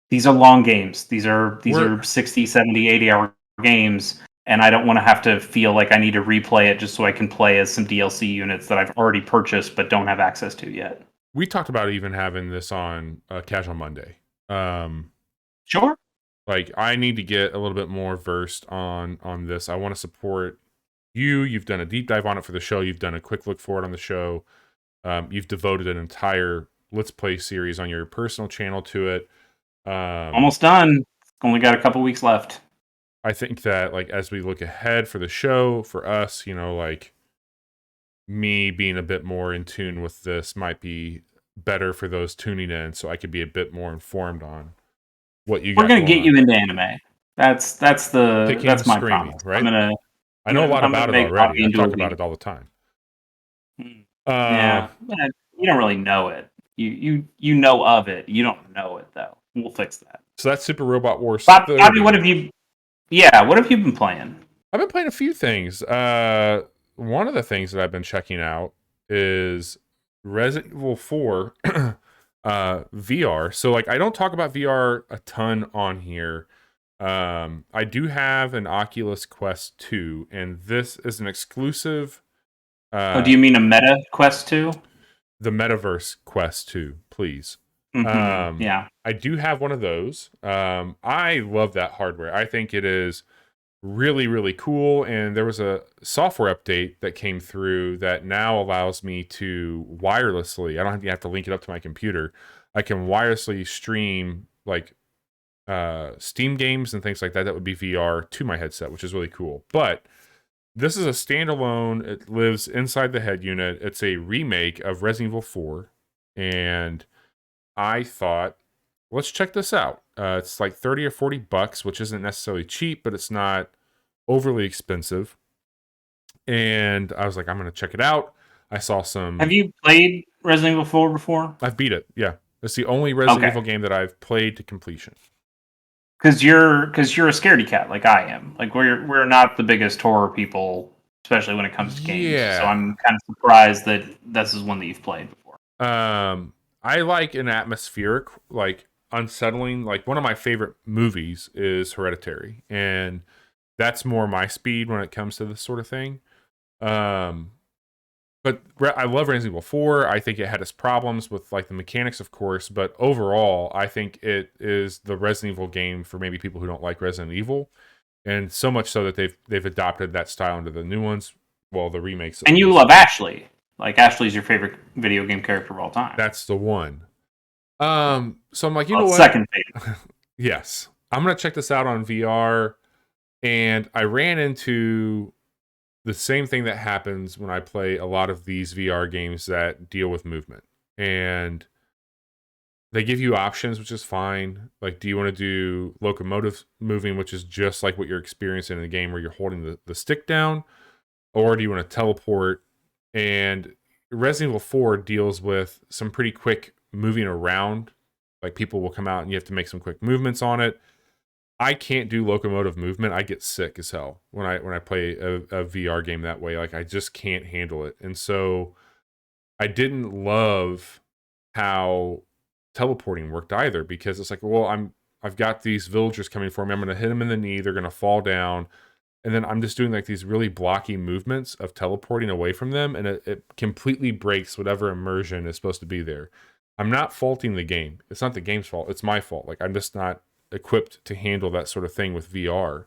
these are long games. These are 60, 70, 80 hour games, and I don't want to have to feel like I need to replay it just so I can play as some DLC units that I've already purchased but don't have access to yet. We talked about even having this on Casual Monday. Sure. Like, I need to get a little bit more versed on this. I want to support you. You've done a deep dive on it for the show. You've done a quick look for it on the show. You've devoted an entire Let's Play series on your personal channel to it. Almost done. Only got a couple weeks left. I think that, like, as we look ahead for the show, for us, you know, like, me being a bit more in tune with this might be better for those tuning in, so I could be a bit more informed on what you got. We're gonna get you into anime. That's my promise. Right? I know a lot about it already. I talk about it all the time. Yeah, you don't really know it. You know of it. You don't know it though. We'll fix that. So that's Super Robot Wars. Bobby, what have you? Yeah, what have you been playing? I've been playing a few things. One of the things that I've been checking out is Resident Evil 4 VR. So, like, I don't talk about VR a ton on here. I do have an Oculus Quest 2, and this is an exclusive. Do you mean a Meta Quest 2? The Metaverse Quest 2, please. Mm-hmm. Yeah. I do have one of those. I love that hardware. I think it is really, really cool. And there was a software update that came through that now allows me to wirelessly, I don't have to link it up to my computer. I can wirelessly stream, like, Steam games and things like that would be VR to my headset, which is really cool. But this is a standalone. It lives inside the head unit. It's a remake of Resident Evil 4. And I thought, let's check this out. It's like $30 or $40, which isn't necessarily cheap, but it's not overly expensive. And I was like, I'm going to check it out. I saw some. Have you played Resident Evil 4 before? I've beat it. Yeah. It's the only Resident Evil game that I've played to completion. Because you're a scaredy cat like I am. Like we're not the biggest horror people, especially when it comes to games. Yeah. So I'm kind of surprised that this is one that you've played before. I like an atmospheric, like, unsettling. Like, one of my favorite movies is Hereditary, and that's more my speed when it comes to this sort of thing. But I love Resident Evil 4. I think it had its problems with, like, the mechanics, of course, but overall, I think it is the Resident Evil game for maybe people who don't like Resident Evil, and so much so that they've adopted that style into the new ones, well, the remakes. And you love Ashley. Like, Ashley's your favorite video game character of all time. That's the one. So I'm like, you know what? Second favorite. Yes. I'm going to check this out on VR. And I ran into the same thing that happens when I play a lot of these VR games that deal with movement. And they give you options, which is fine. Like, do you want to do locomotive moving, which is just like what you're experiencing in the game where you're holding the stick down? Or do you want to teleport? And Resident Evil 4 deals with some pretty quick moving around. Like, people will come out and you have to make some quick movements on it. I can't do locomotive movement. I get sick as hell when I play a VR game that way. Like, I just can't handle it. And so I didn't love how teleporting worked either, because it's like, well, I've got these villagers coming for me. I'm going to hit them in the knee. They're going to fall down. And then I'm just doing, like, these really blocky movements of teleporting away from them, and it completely breaks whatever immersion is supposed to be there. I'm not faulting the game. It's not the game's fault. It's my fault. Like, I'm just not equipped to handle that sort of thing with VR.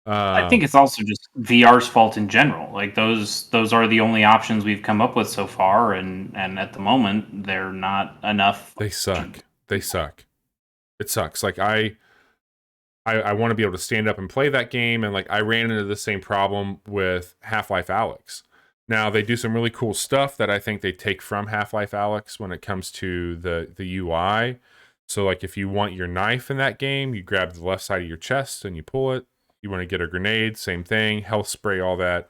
I think it's also just VR's fault in general. Like, those are the only options we've come up with so far, and at the moment, they're not enough. They suck. They suck. It sucks. Like, I want to be able to stand up and play that game, and, like, I ran into the same problem with Half-Life Alyx. Now, they do some really cool stuff that I think they take from Half-Life Alyx when it comes to the UI. So, like, if you want your knife in that game, you grab the left side of your chest and you pull it. You want to get a grenade, same thing, health spray, all that.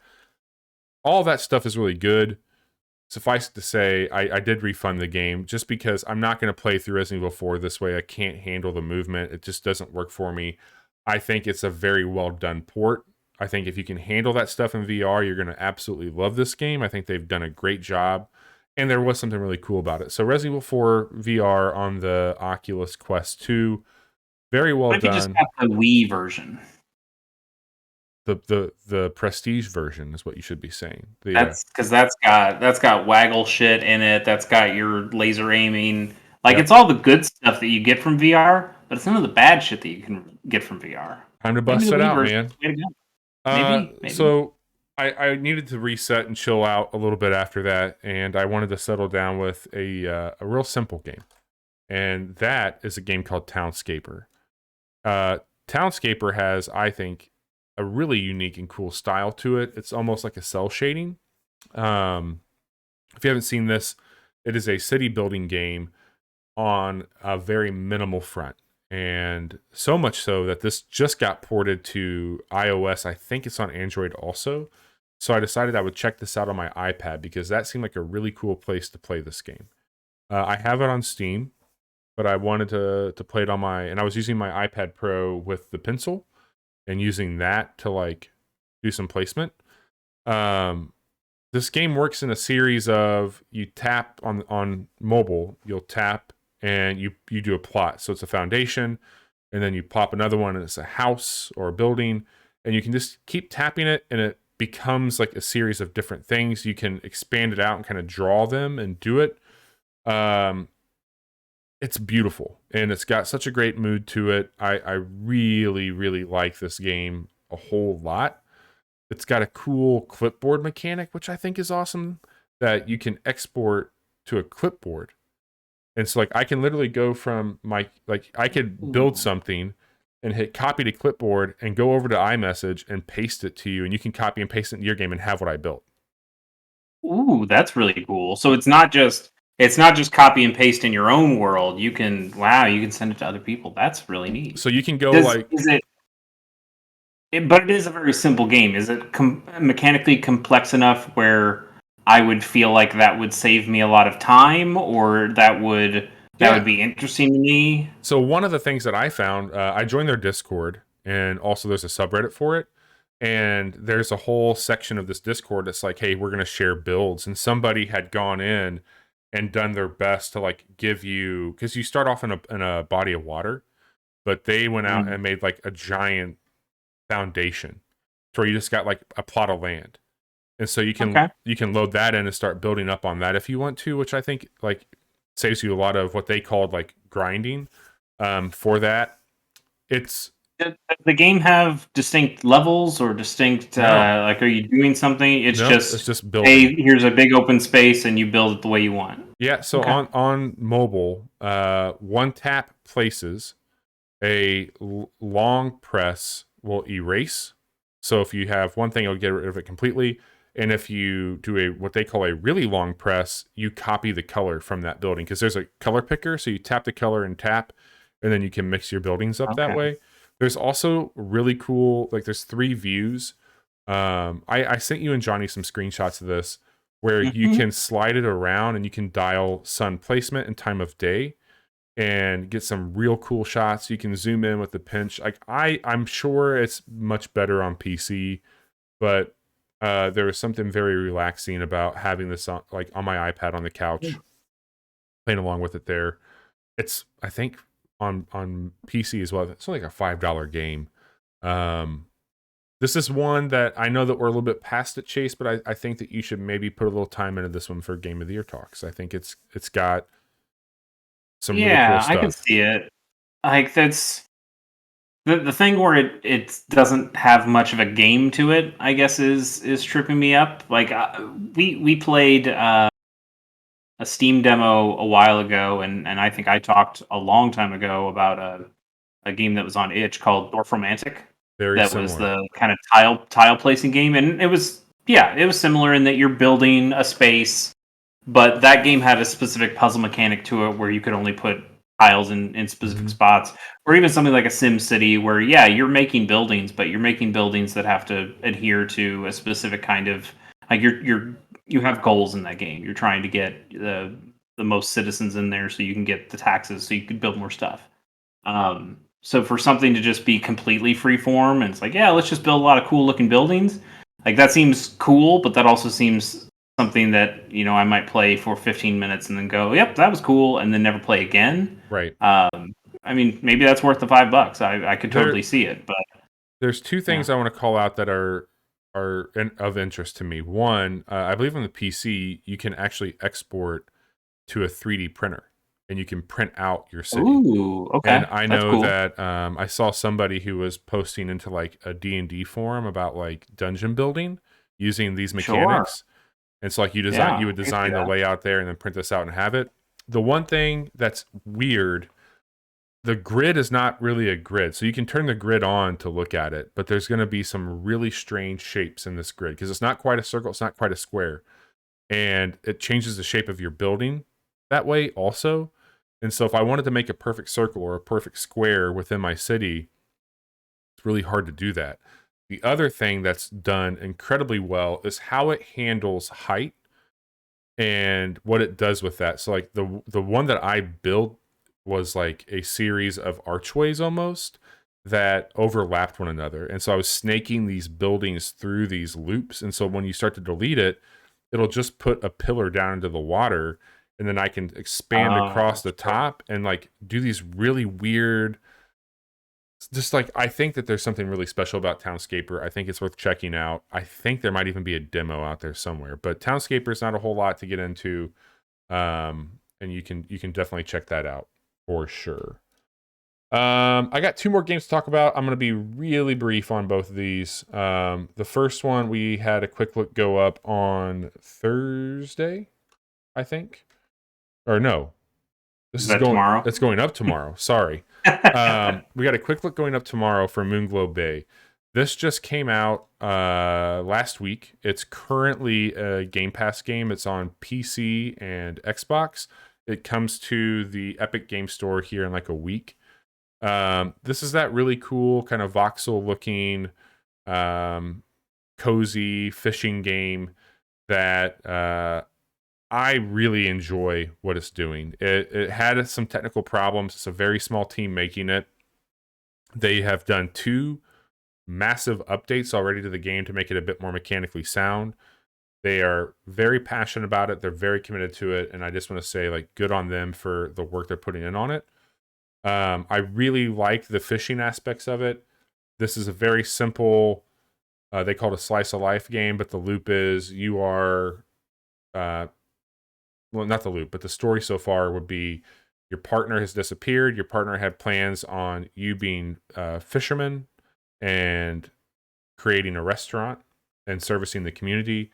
All that stuff is really good. Suffice it to say, I did refund the game just because I'm not going to play through Resident Evil 4 this way. I can't handle the movement. It just doesn't work for me. I think it's a very well done port. I think if you can handle that stuff in VR, you're going to absolutely love this game. I think they've done a great job. And there was something really cool about it. So Resident Evil 4 VR on the Oculus Quest 2. Very well done. You just got the Wii version. The prestige version is what you should be saying. That's because that's got waggle shit in it. That's got your laser aiming. Like it's all the good stuff that you get from VR, but it's none of the bad shit that you can get from VR. Time to bust it out, man. Maybe. So I needed to reset and chill out a little bit after that, and I wanted to settle down with a real simple game, and that is a game called Townscaper. Townscaper has, I think, a really unique and cool style to it. It's almost like a cell shading. If you haven't seen this, it is a city building game on a very minimal front. And so much so that this just got ported to iOS. I think it's on Android also. So I decided I would check this out on my iPad because that seemed like a really cool place to play this game. I have it on Steam, but I wanted to play it on and I was using my iPad Pro with the pencil and using that to like do some placement. This game works in a series of you tap on mobile, you'll tap and you do a plot. So it's a foundation, and then you pop another one and it's a house or a building, and you can just keep tapping it and it becomes like a series of different things. You can expand it out and kind of draw them and do it. It's beautiful and it's got such a great mood to it. I really, really like this game a whole lot. It's got a cool clipboard mechanic, which I think is awesome, that you can export to a clipboard. And so like I can literally go from I could build something and hit copy to clipboard and go over to iMessage and paste it to you, and you can copy and paste it into your game and have what I built. Ooh, that's really cool. So it's not just copy and paste in your own world. You can send it to other people. That's really neat. So you can go but it is a very simple game. Is it mechanically complex enough where I would feel like that would save me a lot of time, or that would be interesting to me? So one of the things that I found, I joined their Discord, and also there's a subreddit for it. And there's a whole section of this Discord that's like, hey, we're going to share builds. And somebody had gone in and done their best to like give you, because you start off in a body of water, but they went out and made like a giant foundation to where you just got like a plot of land. And so you can load that in and start building up on that if you want to, which I think like saves you a lot of what they called like grinding for that. Does the game have distinct levels or distinct like are you doing something? It's just building. Hey, here's a big open space and you build it the way you want. Yeah, so on mobile, one tap places, a long press will erase. So if you have one thing, it'll get rid of it completely. And if you do what they call a really long press, you copy the color from that building because there's a color picker. So you tap the color and tap, and then you can mix your buildings up that way. There's also really cool, like there's 3 views. I sent you and Johnny some screenshots of this where you can slide it around and you can dial sun placement and time of day and get some real cool shots. You can zoom in with the pinch. Like I'm sure it's much better on PC, but there was something very relaxing about having this on my iPad on the couch, playing along with it there. It's, I think, on PC as well. It's only like a $5 game. This is one that I know that we're a little bit past it, Chase, but I think that you should maybe put a little time into this one for Game of the Year talks. I think it's got some really cool stuff. I can see it. Like that's the thing where it doesn't have much of a game to it, I guess is tripping me up. Like we played a Steam demo a while ago, and I think I talked a long time ago about a game that was on itch called Dwarf Romantic. That similar. Was the kind of tile placing game, and it was similar in that you're building a space, but that game had a specific puzzle mechanic to it where you could only put tiles in specific spots, or even something like a Sim City where you're making buildings, but you're making buildings that have to adhere to a specific kind of like you have goals in that game. You're trying to get the most citizens in there so you can get the taxes so you can build more stuff. So for something to just be completely freeform and it's like, let's just build a lot of cool looking buildings, like that seems cool, but that also seems something that I might play for 15 minutes and then go, yep, that was cool, and then never play again. Right. I mean, maybe that's worth the $5. I could totally see it, but There's two things I want to call out that are of interest to me. One, I believe on the PC you can actually export to a 3D printer, and you can print out your city. Ooh, okay. And I That's know cool. that I saw somebody who was posting into like a D&D forum about like dungeon building using these mechanics. Sure. And so like you would I can see design the that. layout there and then print this out and have it. The one thing that's weird, the grid is not really a grid. So you can turn the grid on to look at it, but there's going to be some really strange shapes in this grid because it's not quite a circle, it's not quite a square. And it changes the shape of your building that way also. And so if I wanted to make a perfect circle or a perfect square within my city, it's really hard to do that. The other thing that's done incredibly well is how it handles height and what it does with that. So like the one that I built was like a series of archways almost that overlapped one another. And so I was snaking these buildings through these loops. And so when you start to delete it, it'll just put a pillar down into the water, and then I can expand across the top and like do these really weird, just like, I think that there's something really special about Townscaper. I think it's worth checking out. I think there might even be a demo out there somewhere, but Townscaper is not a whole lot to get into. And you can definitely check that out for sure. I got two more games to talk about. I'm going to be really brief on both of these. The first one, we had a quick look go up on Thursday, I think. Or no. Is that tomorrow? It's going up tomorrow. Sorry. We got a quick look going up tomorrow for Moonglow Bay. This just came out last week. It's currently a Game Pass game. It's on PC and Xbox. It comes to the Epic Game Store here in like a week. This is that really cool kind of voxel looking cozy fishing game that I really enjoy what it's doing. It had some technical problems. It's a very small team making it. They have done 2 massive updates already to the game to make it a bit more mechanically sound. They are very passionate about it. They're very committed to it. And I just want to say, like, good on them for the work they're putting in on it. I really like the fishing aspects of it. This is a very simple, they call it a slice of life game, but the loop is you are, well, not the loop, but the story so far would be your partner has disappeared. Your partner had plans on you being a fisherman and creating a restaurant and servicing the community.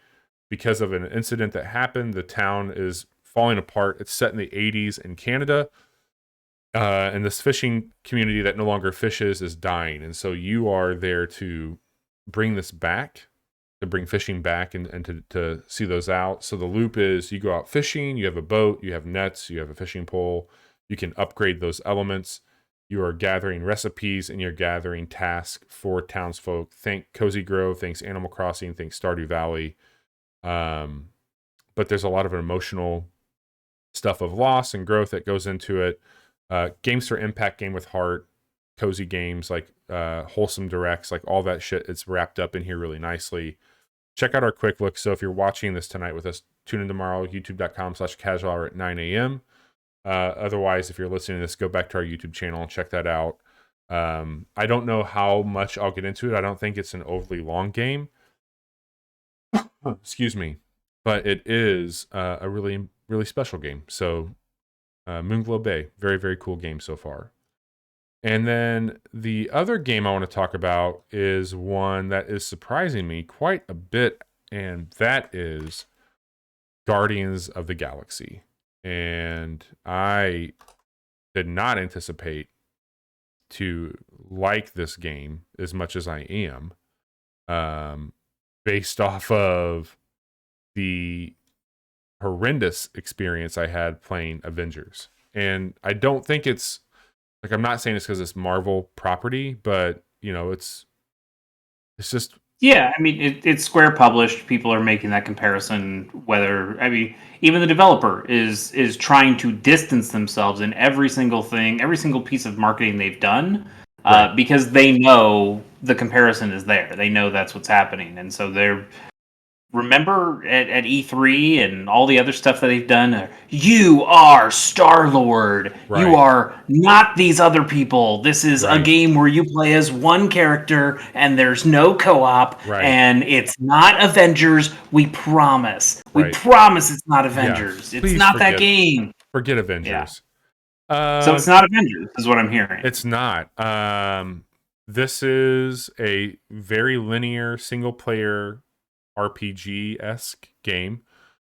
Because of an incident that happened, the town is falling apart. It's set in the 80s in Canada. And this fishing community that no longer fishes is dying. And so you are there to bring this back, to bring fishing back and to see those out. So the loop is you go out fishing, you have a boat, you have nets, you have a fishing pole. You can upgrade those elements. You are gathering recipes and you're gathering tasks for townsfolk. Think Cozy Grove, thanks Animal Crossing, thanks Stardew Valley. But there's a lot of emotional stuff of loss and growth that goes into it. Games for impact, game with heart, cozy games, like wholesome directs, like all that shit. It's wrapped up in here really nicely. Check out our quick look. So if you're watching this tonight with us, tune in tomorrow, youtube.com/casual hour at 9 a.m. Otherwise, if you're listening to this, go back to our YouTube channel and check that out. I don't know how much I'll get into it. I don't think it's an overly long game. Excuse me. But it is a really, really special game. So Moonglow Bay, very, very cool game so far. And then the other game I want to talk about is one that is surprising me quite a bit, and that is Guardians of the Galaxy. And I did not anticipate to like this game as much as I am, based off of the horrendous experience I had playing Avengers. And I don't think it's, like, I'm not saying it's because it's Marvel property, but, you know, it's just... Yeah, I mean, it's Square published. People are making that comparison. Whether, I mean, even the developer is trying to distance themselves in every single thing, every single piece of marketing they've done, right, because they know the comparison is there. They know that's what's happening, and so remember at E3 and all the other stuff that they've done, you are Star-Lord. Right. You are not these other people. This is a game where you play as one character and there's no co-op and it's not Avengers. We promise. We promise it's not Avengers. It's not that game. Forget Avengers. So it's not Avengers, is what I'm hearing. It's not. This is a very linear single-player RPG-esque game.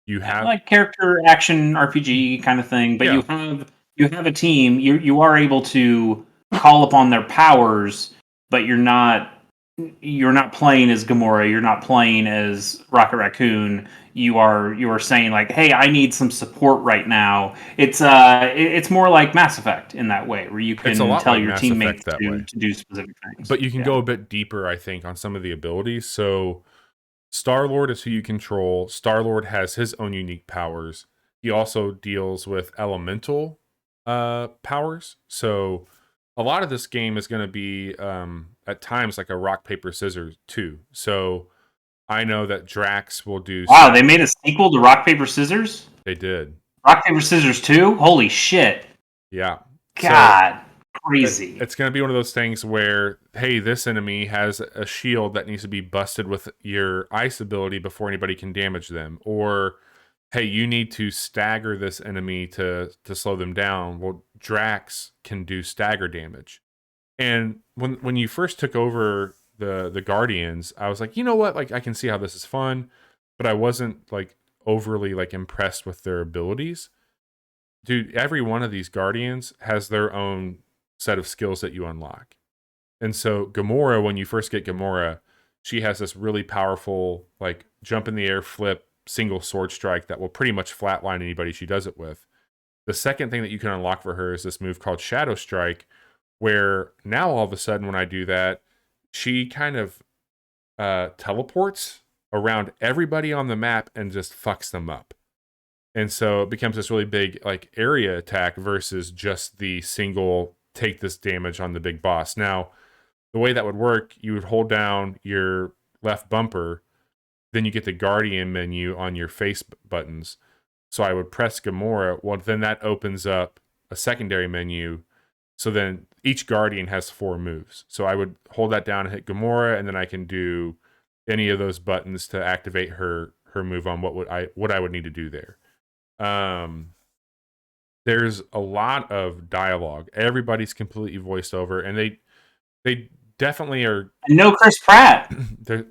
You have like character action RPG kind of thing, but you have a team. You are able to call upon their powers, but you're not playing as Gamora. You're not playing as Rocket Raccoon. You are saying like, hey, I need some support right now. It's more like Mass Effect in that way, where you can tell your teammates to do specific things. But you can go a bit deeper, I think, on some of the abilities. So Star-Lord is who you control. Star-Lord has his own unique powers. He also deals with elemental powers. So a lot of this game is going to be at times like a rock, paper, scissors too. So I know that Drax will do... Wow, they made a sequel to Rock, Paper, Scissors? They did. Rock, Paper, Scissors 2? Holy shit. Yeah. God. Crazy. It's going to be one of those things where, hey, this enemy has a shield that needs to be busted with your ice ability before anybody can damage them. Or, hey, you need to stagger this enemy to slow them down. Well, Drax can do stagger damage. And when you first took over the Guardians, I was like, you know what? Like, I can see how this is fun, but I wasn't like overly like impressed with their abilities. Dude, every one of these Guardians has their own set of skills that you unlock. And so Gamora, when you first get Gamora, she has this really powerful like jump in the air, flip, single sword strike that will pretty much flatline anybody she does it with. The second thing that you can unlock for her is this move called Shadow Strike, where now all of a sudden when I do that, she kind of teleports around everybody on the map and just fucks them up. And so it becomes this really big like area attack versus just the single take this damage on the big boss. Now, the way that would work, you would hold down your left bumper, then you get the Guardian menu on your face buttons. So I would press Gamora. Well, then that opens up a secondary menu. So then each Guardian has 4 moves. So I would hold that down and hit Gamora, and then I can do any of those buttons to activate her move on what I would need to do there. There's a lot of dialogue. Everybody's completely voiced over, and they definitely are. No Chris Pratt.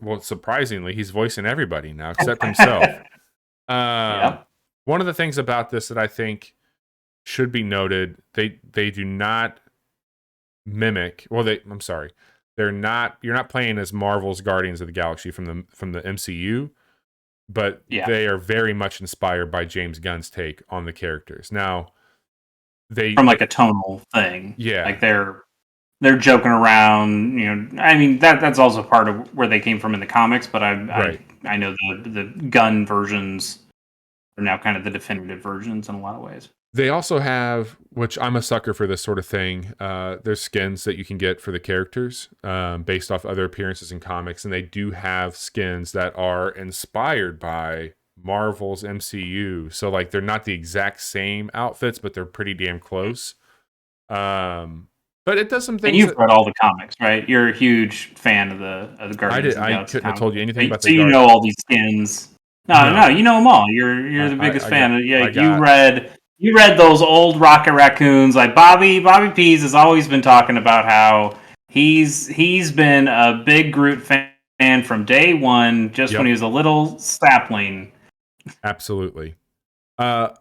Well, surprisingly, he's voicing everybody now except himself. Yep. One of the things about this that I think should be noted, they do not mimic. Well, I'm sorry, they're not. You're not playing as Marvel's Guardians of the Galaxy from the MCU, but they are very much inspired by James Gunn's take on the characters. Now, from like a tonal thing, like they're joking around. You know, I mean that's also part of where they came from in the comics. But I know the Gunn versions are now kind of the definitive versions in a lot of ways. They also have, which I'm a sucker for this sort of thing, there's skins that you can get for the characters based off other appearances in comics, and they do have skins that are inspired by Marvel's MCU. So, like, they're not the exact same outfits, but they're pretty damn close. But it does some things. And you've read all the comics, right? You're a huge fan of the Guardians. I couldn't have told you anything about the Guardians. So you know all these skins. No, you know them all. You're the biggest fan. You read those old Rocket Raccoons. Like Bobby Pease has always been talking about how he's been a big Groot fan from day one, just when he was a little sapling. Absolutely. I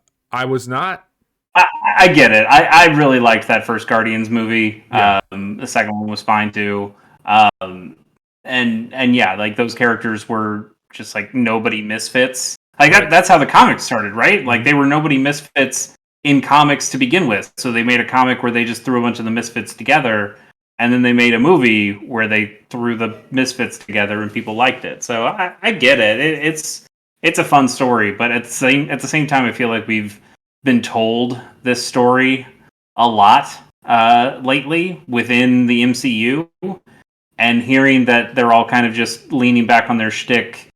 was not. I get it. I really liked that first Guardians movie. Yeah. The second one was fine too. And like those characters were just like nobody misfits. Like that's how the comics started, right? Like they were nobody misfits in comics to begin with. So they made a comic where they just threw a bunch of the misfits together, and then they made a movie where they threw the misfits together and people liked it. So I get it. It's a fun story, but at the same time, I feel like we've been told this story a lot lately within the MCU, and hearing that they're all kind of just leaning back on their shtick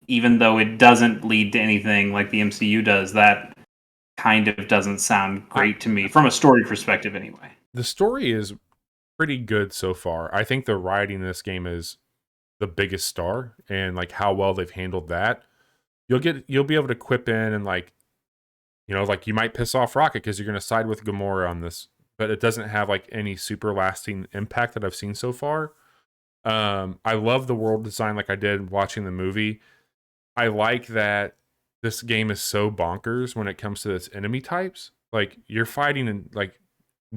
even though it doesn't lead to anything like the MCU does, that kind of doesn't sound great to me from a story perspective anyway. The story is pretty good so far. I think the writing in this game is the biggest star, and like how well they've handled that. You'll be able to quip in and like, you know, like you might piss off Rocket because you're going to side with Gamora on this, but it doesn't have like any super lasting impact that I've seen so far. I love the world design like I did watching the movie. I like that this game is so bonkers when it comes to its enemy types. Like you're fighting in like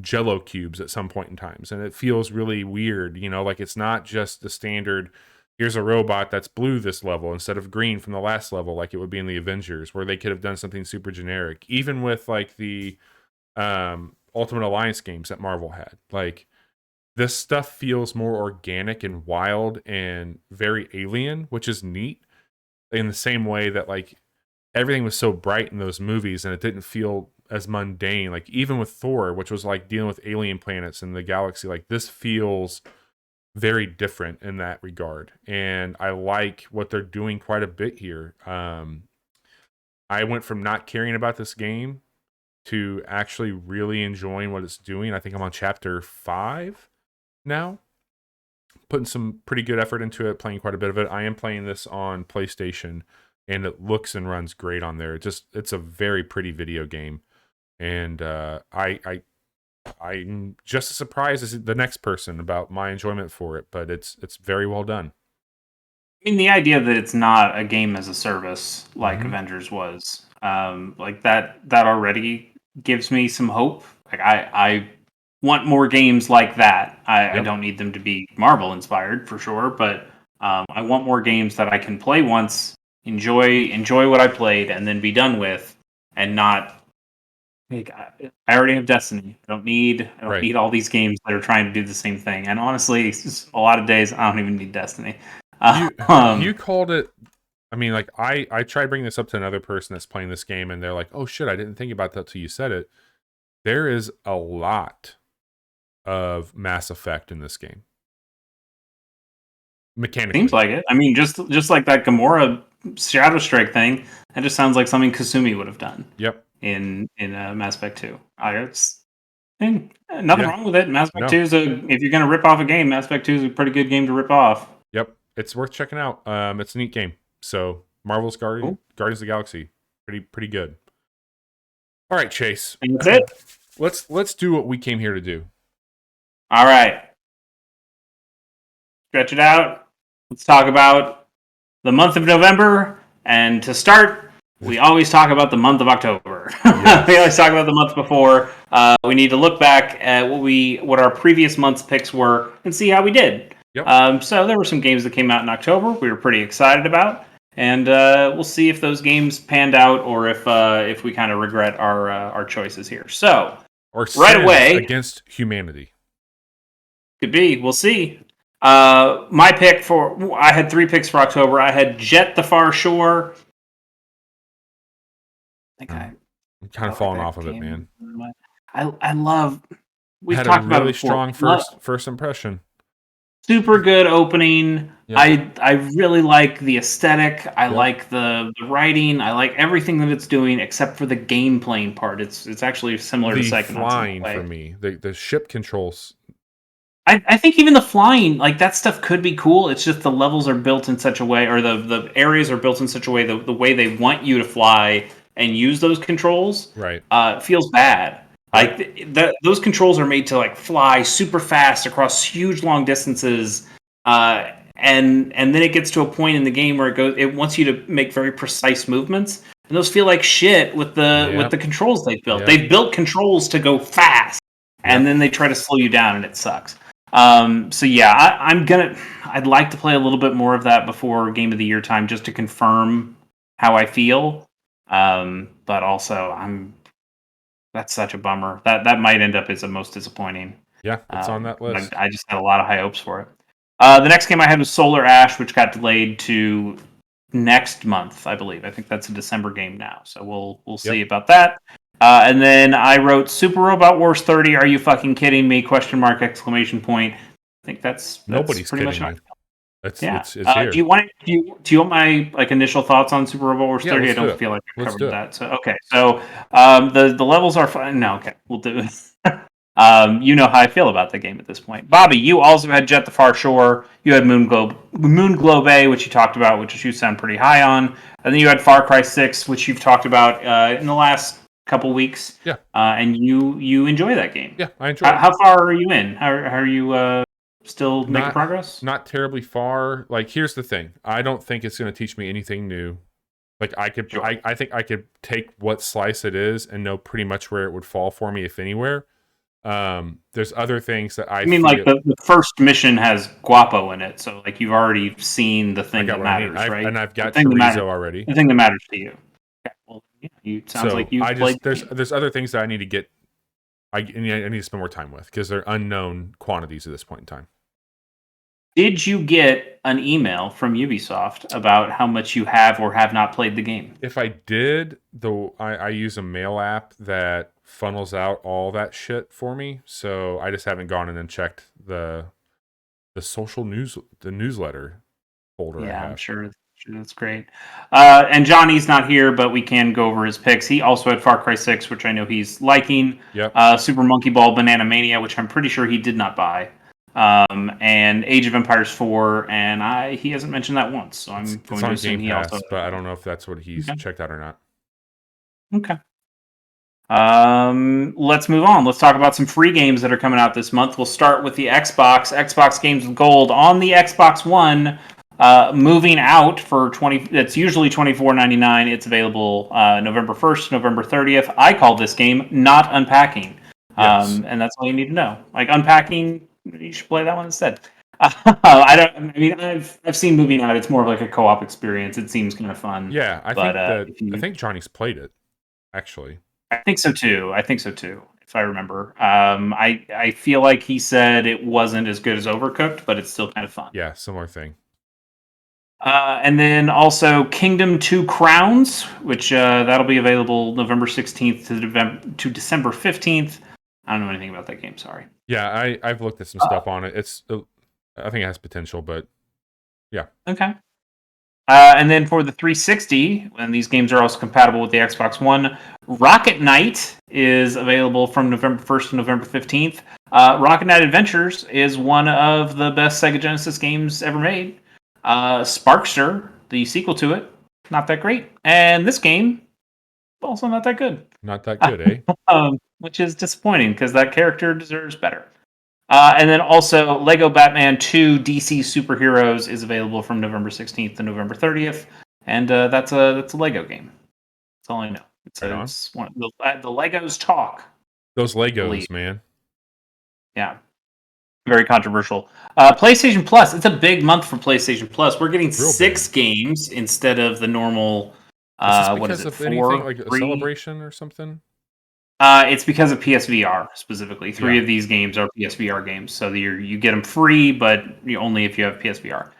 Jello cubes at some point in times, and it feels really weird, you know, like it's not just the standard, here's a robot that's blue this level instead of green from the last level, like it would be in the Avengers, where they could have done something super generic. Even with like the Ultimate Alliance games that Marvel had, like this stuff feels more organic and wild and very alien, which is neat. In the same way that like everything was so bright in those movies and it didn't feel as mundane. Like even with Thor, which was like dealing with alien planets in the galaxy, like this feels very different in that regard. And I like what they're doing quite a bit here. I went from not caring about this game to actually really enjoying what it's doing. I think I'm on chapter 5 now. Putting some pretty good effort into it, playing quite a bit of it. I am playing this on PlayStation, and it looks and runs great on there. It's a very pretty video game, and I'm just as surprised as the next person about my enjoyment for it. But it's very well done. I mean, the idea that it's not a game as a service like Avengers was, like that already gives me some hope. Like I want more games like that. I don't need them to be Marvel inspired for sure, but I want more games that I can play once, enjoy what I played, and then be done with, and not. Like, I already have Destiny. I don't need all these games that are trying to do the same thing. And honestly, it's just a lot of days I don't even need Destiny. You called it. I mean, like I tried bringing this up to another person that's playing this game, and they're like, "Oh shit, I didn't think about that till you said it." There is a lot of Mass Effect in this game. Mechanically. Seems like it. I mean, just like that Gamora Shadow Strike thing, that just sounds like something Kasumi would have done. Yep. In Mass Effect 2. Nothing wrong with it. Mass Effect 2 is if you're going to rip off a game, Mass Effect 2 is a pretty good game to rip off. Yep. It's worth checking out. It's a neat game. So Marvel's Guardians of the Galaxy. Pretty good. All right, Chase. And that's it. Let's do what we came here to do. All right. Stretch it out. Let's talk about the month of November. And to start, we always talk about the month of October. Yes. We always talk about the month before. We need to look back at what our previous month's picks were and see how we did. Yep. So there were some games that came out in October we were pretty excited about, and we'll see if those games panned out or if we kind of regret our choices here. So right away against humanity. Could be. We'll see. My pick I had 3 picks for October. I had Jet the Far Shore. I'm kind of falling off of it, man. I love. We had talked a really strong first impression. Super good opening. Yep. I really like the aesthetic. I like the writing. I like everything that it's doing except for the game playing part. It's actually similar to Psychonauts. The flying for me, the ship controls. I think even the flying, like that stuff could be cool. It's just the levels are built in such a way, or the areas are built in such a way, the way they want you to fly and use those controls, right? Feels bad. Like those controls are made to like fly super fast across huge long distances, and then it gets to a point in the game where it wants you to make very precise movements, and those feel like shit with the controls they've built. Yep. They've built controls to go fast, and then they try to slow you down, and it sucks. So yeah, I'd like to play a little bit more of that before Game of the Year time, just to confirm how I feel. But also that's such a bummer. That might end up as the most disappointing. Yeah, it's on that list. I just had a lot of high hopes for it. The next game I had was Solar Ash, which got delayed to next month, I believe. I think that's a December game now, so we'll see about that. And then I wrote Super Robot Wars 30. Are you fucking kidding me? ? Exclamation point. I think that's nobody's pretty kidding much me. It's Yeah. it's here. Do you want my initial thoughts on Super Robot Wars 30? I don't feel like I covered that. So okay. So the levels are fine. No, okay, we'll do it. You know how I feel about the game at this point. Bobby, you also had Jet the Far Shore. You had Moonglow Bay, which you talked about, which you sound pretty high on. And then you had Far Cry 6, which you've talked about in the last couple weeks. Yeah. And you enjoy that game. Yeah, I enjoy it. How far are you in? How are you still making progress? Not terribly far. Like, here's the thing. I don't think it's going to teach me anything new. Like, I think I could take what slice it is and know pretty much where it would fall for me, if anywhere. There's other things that I mean, like the first mission has Guapo in it, so like you've already seen the thing that matters, right? And I've got chorizo already. The thing that matters to you. Okay. Well, yeah, sounds like you played. There's other things that I need to get. I need to spend more time with because they're unknown quantities at this point in time. Did you get an email from Ubisoft about how much you have or have not played the game? If I did, though, I use a mail app that funnels out all that shit for me, so I just haven't gone in and checked the newsletter folder. Yeah, I'm sure that's great. And Johnny's not here, but we can go over his picks. He also had Far Cry 6, which I know he's liking. Yep. Super Monkey Ball Banana Mania, which I'm pretty sure he did not buy. And Age of Empires 4, and he hasn't mentioned that once, so I'm going to assume he also. But I don't know if that's what he's checked out or not. Okay. Let's move on. Let's talk about some free games that are coming out this month. We'll start with the Xbox Games with Gold on the Xbox One. Moving out for 20. It's usually $24.99. It's available November 1st, November 30th. I call this game not Unpacking, and that's all you need to know. Like Unpacking. You should play that one instead. I've seen Moving Out. It's more of like a co-op experience. It seems kind of fun. Yeah, I think Johnny's played it. Actually, I think so too. If I remember, I feel like he said it wasn't as good as Overcooked, but it's still kind of fun. Yeah, similar thing. And then also Kingdom 2 Crowns, which that'll be available November 16th to December 15th. I don't know anything about that game. Sorry. Yeah, I've looked at some stuff on it. I think it has potential, but yeah. Okay. And then for the 360, and these games are also compatible with the Xbox One, Rocket Knight is available from November 1st to November 15th. Rocket Knight Adventures is one of the best Sega Genesis games ever made. Sparkster, the sequel to it, not that great. And this game, also not that good. Not that good, eh? Which is disappointing because that character deserves better. And then also Lego Batman 2 DC Superheroes is available from November 16th to November 30th, and that's a Lego game. That's all I know. It's one of the Legos talk. Those Legos, man. Yeah. Very controversial. PlayStation Plus. It's a big month for PlayStation Plus. We're getting 6 games instead of the normal. What is it? 4, anything, like a celebration or something? It's because of PSVR specifically. 3 of these games are PSVR games, so you get them free, but only if you have PSVR.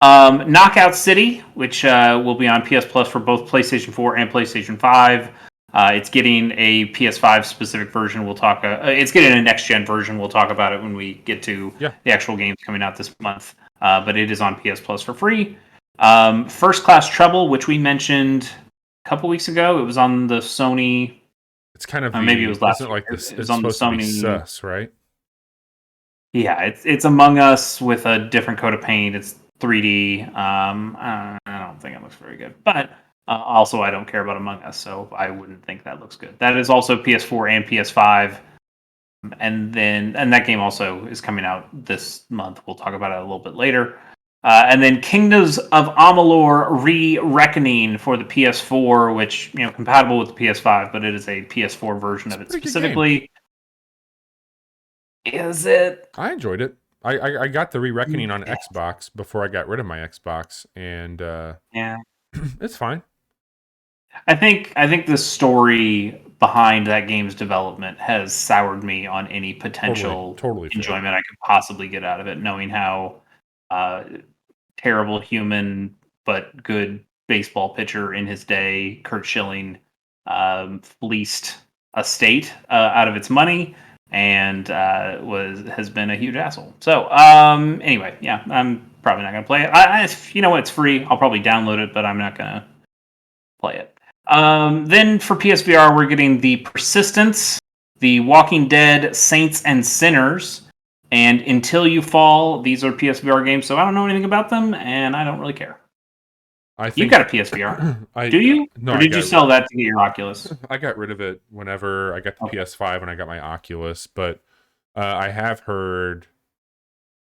Knockout City, which will be on PS Plus for both PlayStation 4 and PlayStation 5. It's getting a PS5 specific version. We'll talk. It's getting a next gen version. We'll talk about it when we get to the actual games coming out this month. But it is on PS Plus for free. First Class Trouble, which we mentioned a couple weeks ago. It was on the Sony. It's kind of maybe it was last. Like this. It was on the Sony. Sus, right? Yeah, it's Among Us with a different coat of paint. It's 3D. I don't think it looks very good, but also I don't care about Among Us, so I wouldn't think that looks good. That is also PS4 and PS5, and that game also is coming out this month. We'll talk about it a little bit later. And then Kingdoms of Amalur Re-Reckoning for the PS4, which compatible with the PS5, but it is a PS4 version of it specifically. Is it? I enjoyed it. I got the Re-Reckoning on Xbox before I got rid of my Xbox, and it's fine. I think the story behind that game's development has soured me on any potential totally enjoyment I could possibly get out of it, knowing how terrible human but good baseball pitcher in his day, Kurt Schilling, fleeced a state out of its money and has been a huge asshole. So anyway, probably not gonna play it. You know what? It's free. I'll probably download it, but I'm not gonna play it. Then for PSVR, we're getting the Persistence, the Walking Dead, Saints and Sinners, and Until You Fall. These are PSVR games, so I don't know anything about them, and I don't really care. You've got a PSVR, do you? No, or did you sell that to get your Oculus? I got rid of it whenever I got the PS5 and I got my Oculus, but I have heard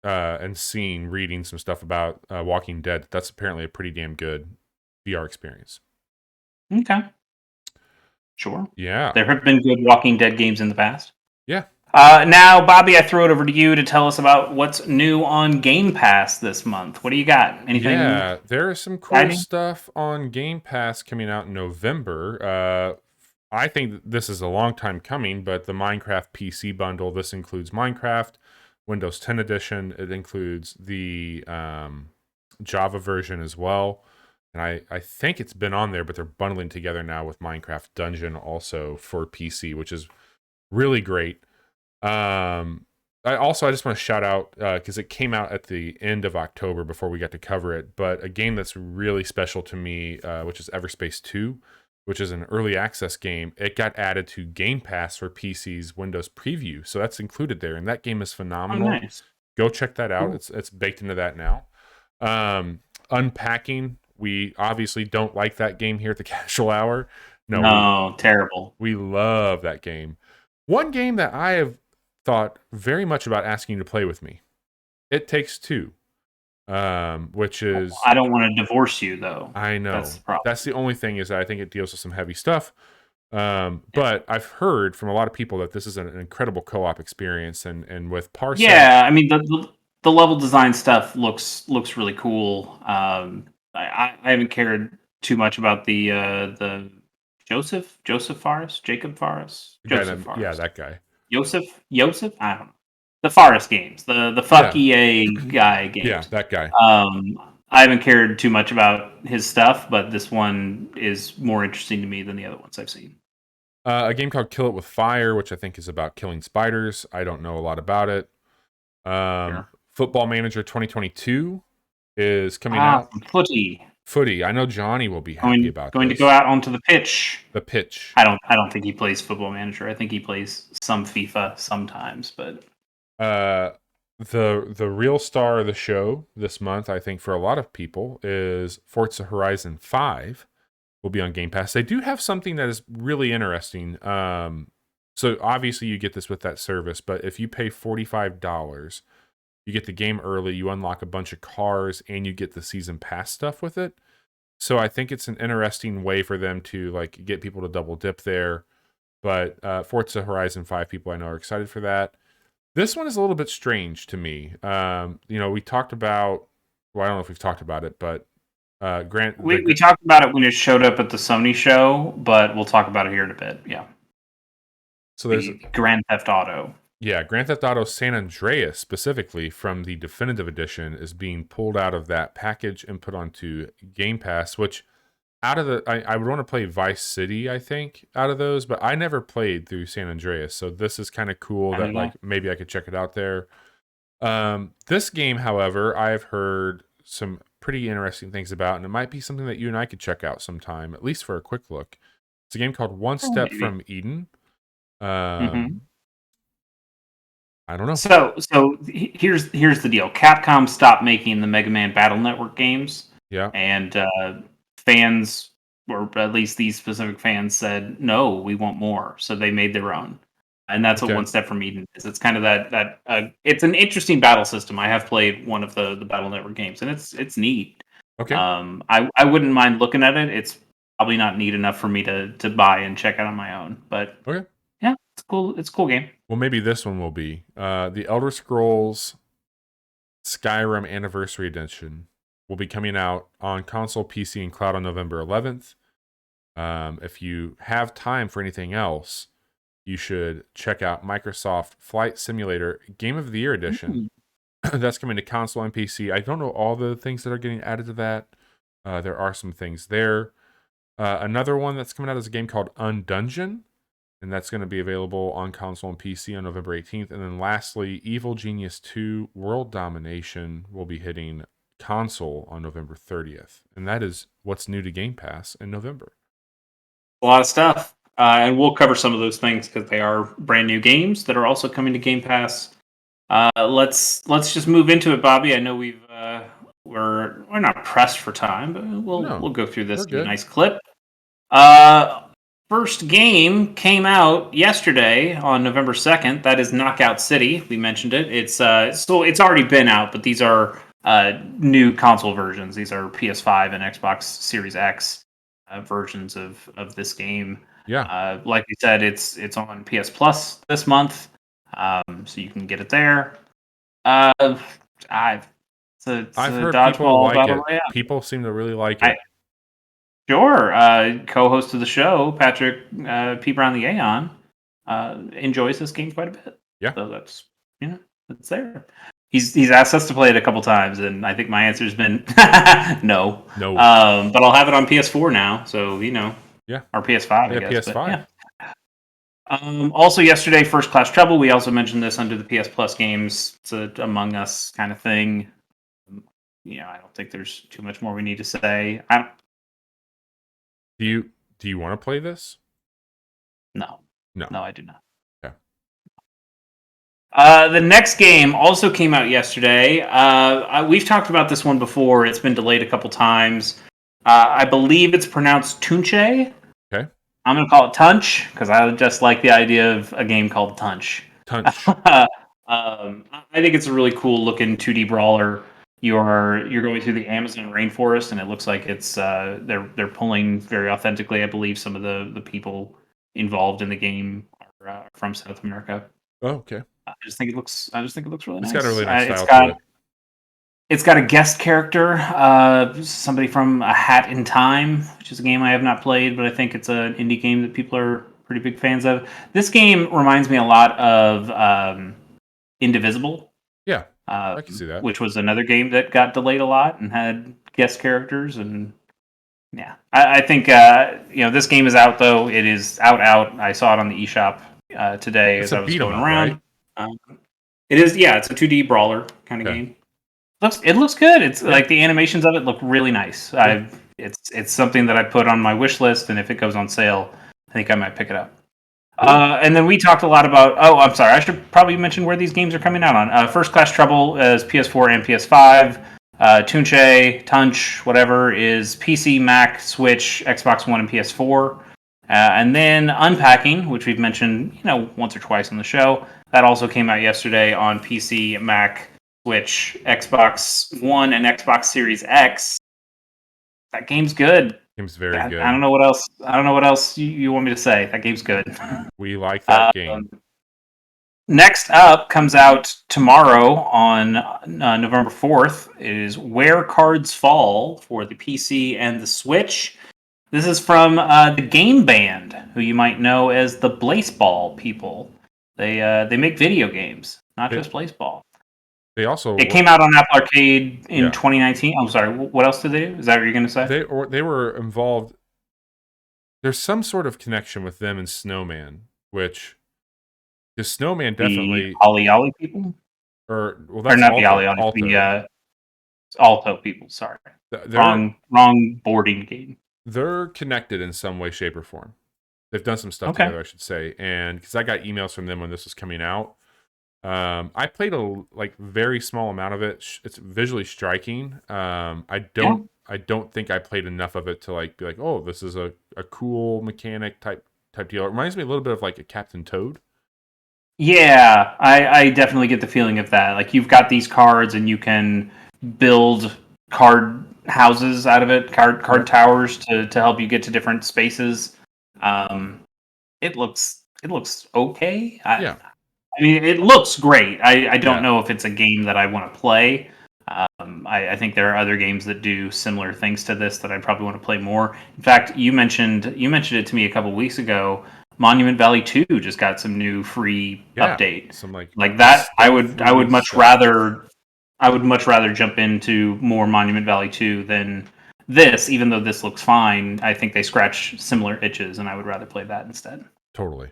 and seen, reading some stuff about Walking Dead. That's apparently a pretty damn good VR experience. Okay. Sure. Yeah. There have been good Walking Dead games in the past. Yeah. Now, Bobby, I throw it over to you to tell us about what's new on Game Pass this month. What do you got? Anything? Yeah, there is some cool stuff on Game Pass coming out in November. I think this is a long time coming, but the Minecraft PC bundle, this includes Minecraft, Windows 10 edition. It includes the Java version as well. And I think it's been on there, but they're bundling together now with Minecraft Dungeon also for PC, which is really great. I just want to shout out, because it came out at the end of October before we got to cover it, but a game that's really special to me, which is Everspace 2, which is an early access game. It got added to Game Pass for PC's Windows Preview, so that's included there, and that game is phenomenal. Oh, nice. Go check that out. Cool. It's baked into that now. Unpacking, we obviously don't like that game here at the Casual Hour. No, terrible. We love that game. One game that I have thought very much about asking you to play with me, It Takes Two, which is... I don't want to divorce you, though. I know. That's the problem. That's the only thing, is that I think it deals with some heavy stuff. But I've heard from a lot of people that this is an incredible co-op experience, and with Parsec... Yeah, I mean, the level design stuff looks really cool. I haven't cared too much about the Jacob Fares. Yeah, that guy. Joseph? I don't know. The Forest games, the fuck EA guy games. Yeah, that guy. I haven't cared too much about his stuff, but this one is more interesting to me than the other ones I've seen. A game called Kill It With Fire, which I think is about killing spiders. I don't know a lot about it. Sure. Football Manager 2022 is coming out. Footy. I know Johnny will be happy about going this. To go out onto the pitch. The pitch. I don't think he plays Football Manager. I think he plays some FIFA sometimes, but the real star of the show this month, I think for a lot of people, is Forza Horizon 5 will be on Game Pass. They do have something that is really interesting. So obviously you get this with that service, but if you pay $45, you get the game early, you unlock a bunch of cars, and you get the season pass stuff with it. So I think it's an interesting way for them to like get people to double dip there. But Forza Horizon 5 people I know are excited for that. This one is a little bit strange to me. We talked about, well, I don't know if we've talked about it, but we talked about it when it showed up at the Sony show, but we'll talk about it here in a bit. Yeah. So there's Grand Theft Auto. Yeah, Grand Theft Auto San Andreas, specifically from the Definitive Edition, is being pulled out of that package and put onto Game Pass, which out of the... I would want to play Vice City, I think, out of those, but I never played through San Andreas, so this is kind of cool that like maybe I could check it out there. This game, however, I've heard some pretty interesting things about, and it might be something that you and I could check out sometime, at least for a quick look. It's a game called One Step from Eden. I don't know. So here's the deal. Capcom stopped making the Mega Man Battle Network games. Yeah. And fans, or at least these specific fans, said, no, we want more. So they made their own. And that's what One Step from Eden is. It's kind of that it's an interesting battle system. I have played one of the Battle Network games, and it's neat. Okay. I wouldn't mind looking at it. It's probably not neat enough for me to buy and check out on my own. But okay. Yeah, it's cool. It's a cool game. Well, maybe this one will be. The Elder Scrolls Skyrim Anniversary Edition will be coming out on console, PC, and cloud on November 11th. If you have time for anything else, you should check out Microsoft Flight Simulator Game of the Year Edition. That's coming to console and PC. I don't know all the things that are getting added to that. There are some things there. Another one that's coming out is a game called Undungeon. And that's going to be available on console and PC on November 18th. And then lastly, Evil Genius 2 World Domination will be hitting console on November 30th. And that is what's new to Game Pass in November. A lot of stuff. And we'll cover some of those things because they are brand new games that are also coming to Game Pass. Let's just move into it, Bobby. I know we're not pressed for time, but we'll go through this in a nice clip. First game came out yesterday on November 2nd. That is Knockout City. We mentioned it. It's already been out, but these are new console versions. These are PS5 and Xbox Series X versions of this game. Yeah. Like we said, it's on PS Plus this month, so you can get it there. I've heard people like it. People seem to really like it. Sure. Co-host of the show, Patrick P. Brown the Aeon, enjoys this game quite a bit. Yeah. So that's there. He's asked us to play it a couple times, and I think my answer's been no. No. But I'll have it on PS4 now, so Yeah. Or PS5, I guess. PS5. Also yesterday, First Class Trouble. We also mentioned this under the PS Plus games. It's a Among Us kind of thing. I don't think there's too much more we need to say. Do you want to play this? No, I do not. Okay. The next game also came out yesterday. We've talked about this one before. It's been delayed a couple times. I believe it's pronounced Tunche. Okay. I'm going to call it Tunch because I just like the idea of a game called Tunch. Tunch. I think it's a really cool looking 2D brawler. You're going through the Amazon rainforest, and it looks like it's they're pulling very authentically. I believe some of the people involved in the game are from South America. Oh, okay. I just think it looks really nice. It's got a really nice style to it. It's got a guest character, somebody from A Hat in Time, which is a game I have not played, but I think it's an indie game that people are pretty big fans of. This game reminds me a lot of Indivisible. Yeah, I can see that. Which was another game that got delayed a lot and had guest characters. And yeah, I think this game is out, though. It is out. I saw it on the eShop today as I was going around. Right? It is, it's a 2D brawler kind of game. It looks good. It's like the animations of it look really nice. It's something that I put on my wish list, and if it goes on sale, I think I might pick it up. And then we talked a lot about. Oh, I'm sorry. I should probably mention where these games are coming out on. First Class Trouble is PS4 and PS5. Tunch, whatever, is PC, Mac, Switch, Xbox One, and PS4. And then Unpacking, which we've mentioned, once or twice on the show, that also came out yesterday on PC, Mac, Switch, Xbox One, and Xbox Series X. That game's good. Game's very good. I don't know what else you want me to say. That game's good. We like that game. Next up comes out tomorrow on November 4th is Where Cards Fall for the PC and the Switch. This is from the Game Band, who you might know as the Blaseball people. They make video games, not just Blaseball. It came out on Apple Arcade in 2019. I'm sorry. What else did they do? Is that what you're going to say? They were involved. There's some sort of connection with them and Snowman, which the Snowman definitely Ollie people, or not the Ollie, the Alto people. Sorry, wrong boarding game. They're connected in some way, shape, or form. They've done some stuff together, I should say, and because I got emails from them when this was coming out. I played a very small amount of it. It's visually striking. I don't think I played enough of it to be like, oh, this is a cool mechanic type deal. It reminds me a little bit of like a Captain Toad. Yeah, I definitely get the feeling of that. Like you've got these cards and you can build card houses out of it, card towers to help you get to different spaces. It looks okay. I mean, it looks great. I don't know if it's a game that I want to play. I think there are other games that do similar things to this that I probably want to play more. In fact, you mentioned it to me a couple weeks ago. Monument Valley 2 just got some new free update. Some like that. I would much rather jump into more Monument Valley 2 than this, even though this looks fine. I think they scratch similar itches, and I would rather play that instead. Totally.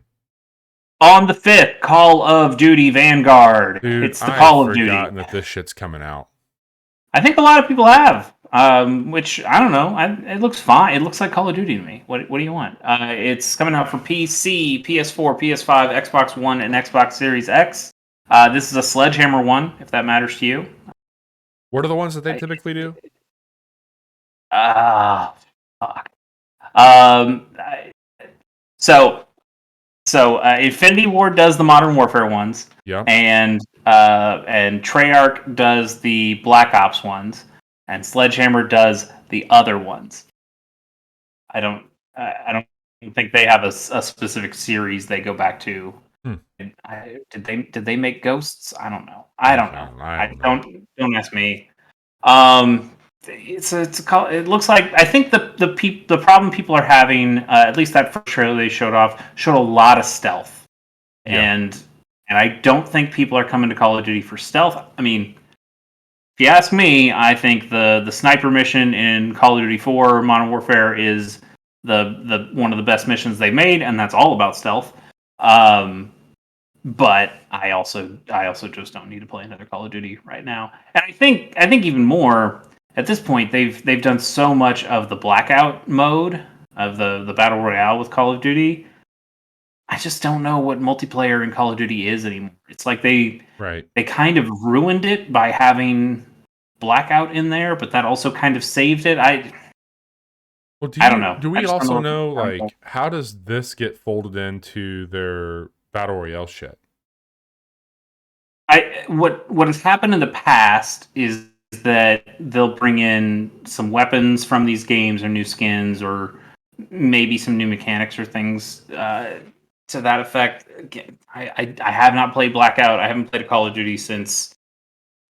On the 5th, Call of Duty Vanguard. Dude, it's the Call of Duty. I've forgotten that this shit's coming out. I think a lot of people have, which I don't know. It looks fine. It looks like Call of Duty to me. What do you want? It's coming out for PC, PS4, PS5, Xbox One, and Xbox Series X. This is a Sledgehammer one, if that matters to you. What are the ones that they typically do? Fuck. So Infinity Ward does the Modern Warfare ones. Yeah. And Treyarch does the Black Ops ones, and Sledgehammer does the other ones. I don't think they have a specific series they go back to. Did they make Ghosts? I don't know. I don't know. Don't ask me. It looks like, I think the problem people are having, at least that first trailer they showed a lot of stealth, and I don't think people are coming to Call of Duty for stealth. I mean, if you ask me, I think the sniper mission in Call of Duty 4 Modern Warfare is the one of the best missions they've made, and that's all about stealth. But I also just don't need to play another Call of Duty right now. And I think even more at this point, they've done so much of the blackout mode of the battle royale with Call of Duty. I just don't know what multiplayer in Call of Duty is anymore. It's like they kind of ruined it by having blackout in there, but that also kind of saved it. I don't know. Do we also know, like, how does this get folded into their battle royale shit? What has happened in the past is that they'll bring in some weapons from these games or new skins or maybe some new mechanics or things to that effect. Again, I have not played Blackout. I haven't played a Call of Duty since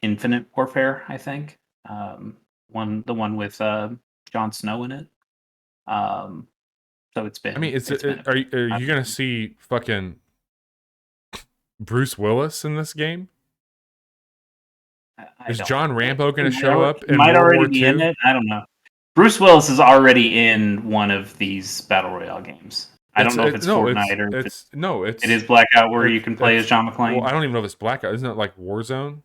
Infinite Warfare, I think. The one with Jon Snow in it. So it's been. I mean, are you gonna see fucking Bruce Willis in this game? Is John Rambo going to show up in World War II? In it? I don't know. Bruce Willis is already in one of these battle royale games. I don't know if it's Fortnite or it is Blackout, where you can play as John McClane. Well, I don't even know if it's Blackout. Isn't it like Warzone?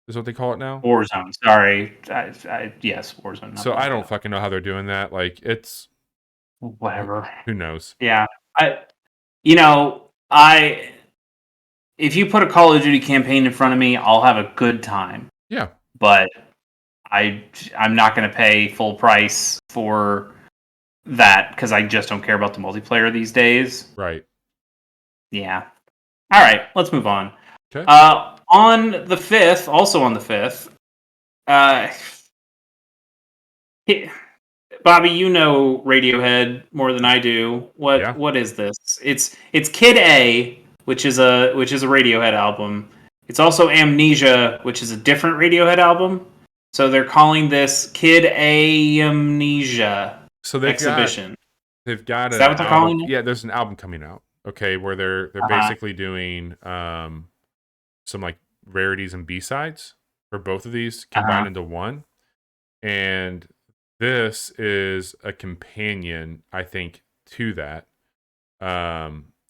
Is what they call it now? Warzone. Sorry, yes, Warzone. So I don't fucking know how they're doing that. Like, it's whatever. Who knows? Yeah, if you put a Call of Duty campaign in front of me, I'll have a good time. Yeah. But I'm not going to pay full price for that because I just don't care about the multiplayer these days. Right. Yeah. All right, let's move on. Okay. On the 5th, also on the 5th, Bobby, you know Radiohead more than I do. What is this? It's Kid A, which is a Radiohead album. It's also Amnesia, which is a different Radiohead album. So they're calling this Kid A Amnesia Exhibition. They've got is that what they're calling it? Yeah, there's an album coming out. Okay, where they're basically doing some like rarities and B-sides for both of these combined into one. And this is a companion, I think, to that.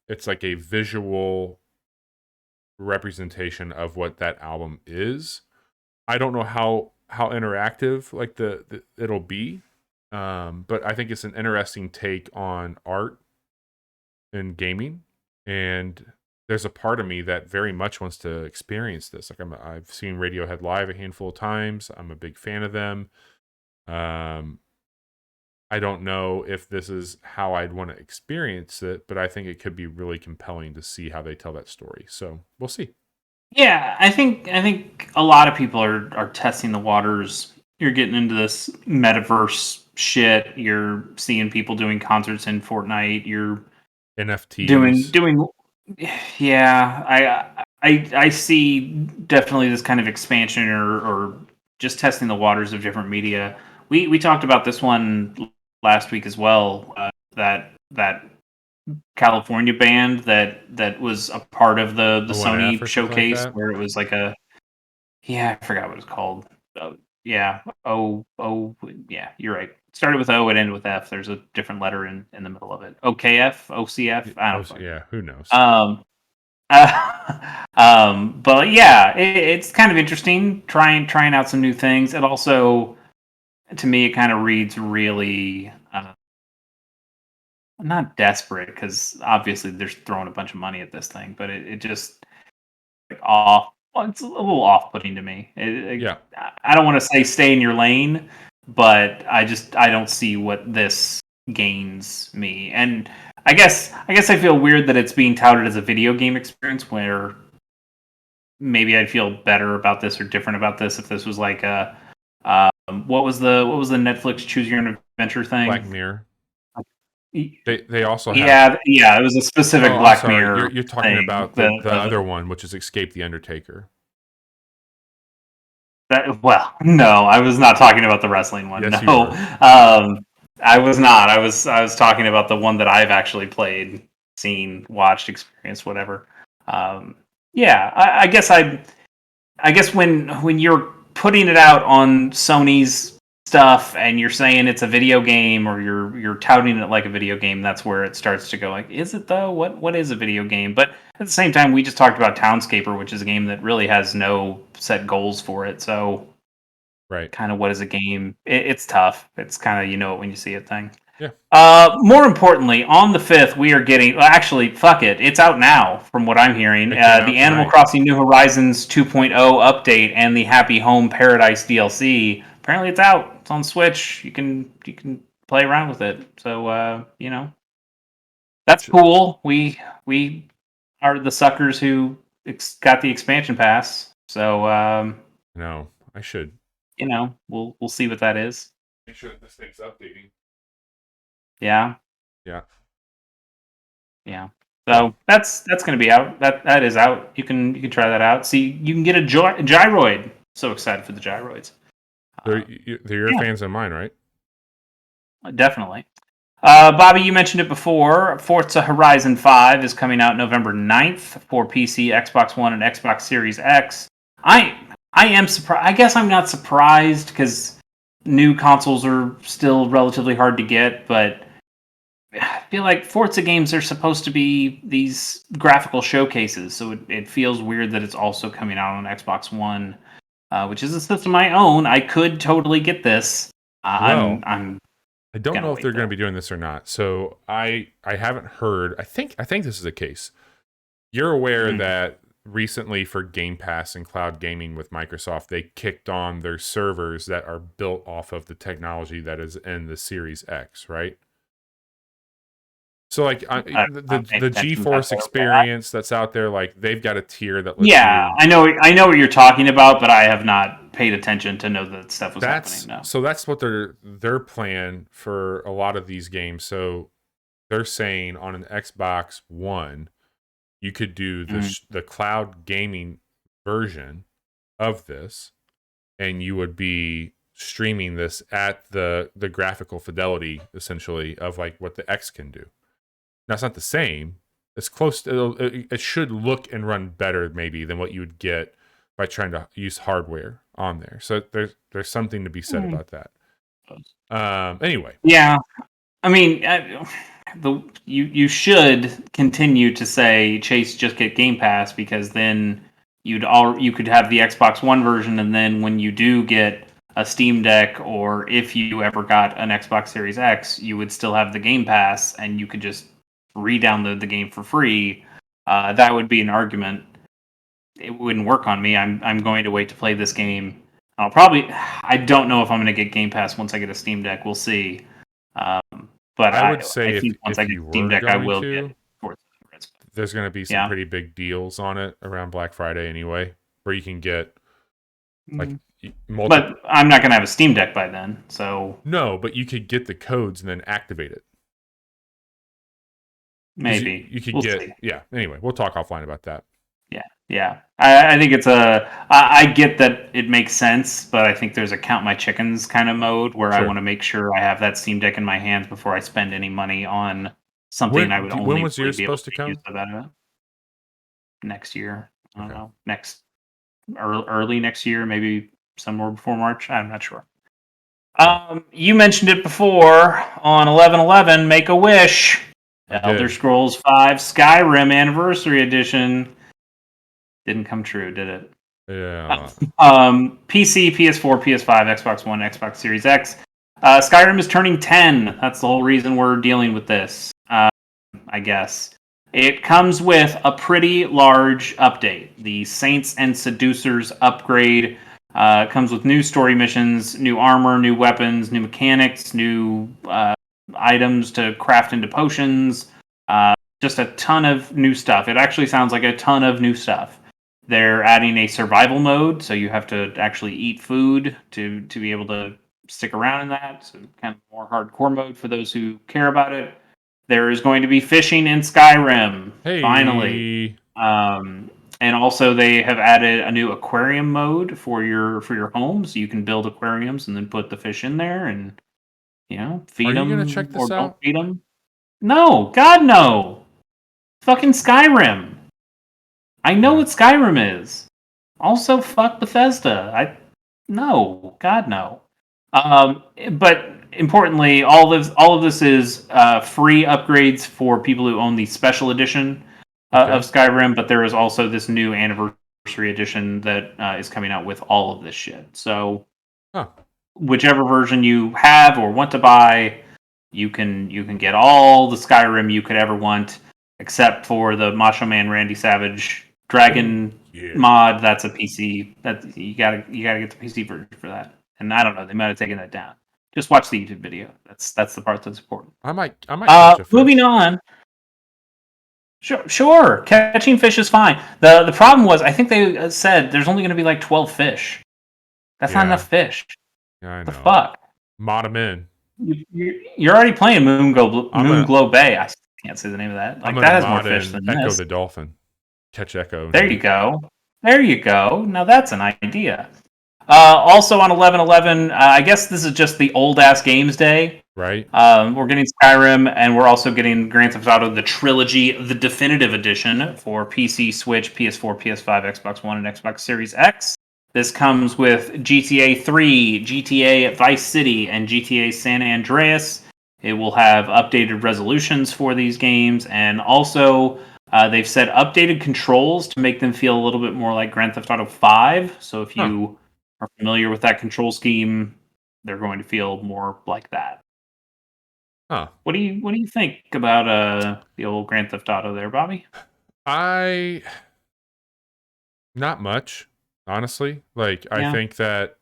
It's like a visual representation of what that album is. I don't know how interactive like it'll be, but I think it's an interesting take on art and gaming, and there's a part of me that very much wants to experience this. Like I've seen Radiohead live a handful of times. I'm a big fan of them. I don't know if this is how I'd want to experience it, but I think it could be really compelling to see how they tell that story. So we'll see. Yeah, I think a lot of people are testing the waters. You're getting into this metaverse shit. You're seeing people doing concerts in Fortnite. You're NFTs doing. Yeah, I see definitely this kind of expansion or just testing the waters of different media. We talked about this one last week as well. That California band that was a part of the Sony showcase, like where it was like I forgot what it's called. Yeah, you're right. It started with O, it ended with F. There's a different letter in the middle of it. OKF, OCF. I don't know. Yeah, who knows? But yeah, it's kind of interesting trying out some new things. It also, to me, it kind of reads really not desperate, because obviously they're throwing a bunch of money at this thing, but it just like off. Well, it's a little off-putting to me. Yeah. I don't want to say stay in your lane, but I don't see what this gains me. And I guess I feel weird that it's being touted as a video game experience, where maybe I'd feel better about this or different about this if this was like a what was the Netflix Choose Your Own Adventure thing? Black Mirror. They also have it was a specific Black Mirror. You're talking about the other one, which is Escape the Undertaker. Well, no, I was not talking about the wrestling one. Yes, no, I was not. I was talking about the one that I've actually played, seen, watched, experienced, whatever. Yeah, I guess when you're putting it out on Sony's stuff and you're saying it's a video game, or you're touting it like a video game, that's where it starts to go like, is it though? What is a video game? But at the same time, we just talked about Townscaper, which is a game that really has no set goals for it. So, right, kind of what is a game? It's tough. It's kind of it when you see it thing. Yeah. More importantly, on the 5th, we are getting... Well, actually, fuck it. It's out now, from what I'm hearing. The Animal Crossing New Horizons 2.0 update and the Happy Home Paradise DLC. Apparently, it's out. It's on Switch. You can play around with it. So, that's cool. We are the suckers who got the expansion pass. So, no, I should. We'll see what that is. Make sure that this thing's updating. Yeah. Yeah. Yeah. So that's going to be out. That is out. You can try that out. See, you can get a gyroid. So excited for the gyroids. They're your fans and mine, right? Definitely. Bobby, you mentioned it before. Forza Horizon 5 is coming out November 9th for PC, Xbox One, and Xbox Series X. I am surprised. I guess I'm not surprised, because new consoles are still relatively hard to get, but I feel like Forza games are supposed to be these graphical showcases, so it feels weird that it's also coming out on Xbox One, which is a system I own. I could totally get this. I don't know if they're going to be doing this or not. So I haven't heard. I think this is the case. You're aware that recently, for Game Pass and cloud gaming with Microsoft, they kicked on their servers that are built off of the technology that is in the Series X, right? So like the GeForce experience that's out there, like they've got a tier that lets I know what you're talking about, but I have not paid attention to know that stuff was happening. No. So that's what their plan for a lot of these games. So they're saying on an Xbox One, you could do the cloud gaming version of this, and you would be streaming this at the graphical fidelity, essentially, of like what the X can do. Now, it's not the same. It's close. It should look and run better, maybe, than what you would get by trying to use hardware on there. So there's something to be said about that. Anyway. Yeah. I mean, you should continue to say, Chase, just get Game Pass, because then you could have the Xbox One version, and then when you do get a Steam Deck, or if you ever got an Xbox Series X, you would still have the Game Pass, and you could just re-download the game for free. That would be an argument. It wouldn't work on me. I'm going to wait to play this game. I don't know if I'm going to get Game Pass once I get a Steam Deck. We'll see. But I would say, I think once I get Steam Deck, I will get Forza Horizon. There's going to be some pretty big deals on it around Black Friday anyway, where you can get like But I'm not going to have a Steam Deck by then, so no. But you could get the codes and then activate it. Maybe you could see. Yeah. Anyway, we'll talk offline about that. Yeah. I think it's I get that it makes sense, but I think there's a count my chickens kind of mode where I want to make sure I have that Steam Deck in my hands before I spend any money on something I would only. When was yours supposed to come? Next year. I don't know. Early next year, maybe somewhere before March. I'm not sure. You mentioned it before on 11/11. Make a wish. Elder Scrolls V Skyrim Anniversary Edition. Didn't come true, did it? Yeah. PC, PS4, PS5, Xbox One, Xbox Series X. Skyrim is turning 10. That's the whole reason we're dealing with this, I guess. It comes with a pretty large update. The Saints and Seducers upgrade comes with new story missions, new armor, new weapons, new mechanics, new items to craft into potions. Just a ton of new stuff. It actually sounds like a ton of new stuff. They're adding a survival mode, so you have to actually eat food to be able to stick around in that. So kind of more hardcore mode for those who care about it. There is going to be fishing in Skyrim, finally. And also they have added a new aquarium mode for your home, so you can build aquariums and then put the fish in there and feed them. Are you going to check this out? Don't feed them. No, God no. Fucking Skyrim. I know what Skyrim is. Also, fuck Bethesda. No, God no. But importantly, all of this is free upgrades for people who own the special edition of Skyrim. But there is also this new anniversary edition that is coming out with all of this shit. So, whichever version you have or want to buy, you can get all the Skyrim you could ever want, except for the Macho Man Randy Savage Dragon mod. That's a PC. That you gotta get the PC version for that. And I don't know, they might have taken that down. Just watch the YouTube video. That's the part that's important. I might catch a fish. Moving on. Sure, catching fish is fine. The problem was, I think they said there's only going to be like 12 fish. That's not enough fish. Yeah, I know. The fuck? Mod them in. You're already playing Moonglow Bay. I can't say the name of that. Like, that has more fish than Echo this. the dolphin. Catch Echo. There you go. Now that's an idea. Also on 11/11, I guess this is just the old ass games day. Right. We're getting Skyrim, and we're also getting Grand Theft Auto: The Trilogy, the definitive edition for PC, Switch, PS4, PS5, Xbox One, and Xbox Series X. This comes with GTA 3, GTA Vice City, and GTA San Andreas. It will have updated resolutions for these games, and also they've set updated controls to make them feel a little bit more like Grand Theft Auto 5. So if you are familiar with that control scheme, they're going to feel more like that. What do you think about the old Grand Theft Auto there, Bobby? Not much, honestly. Like, I think that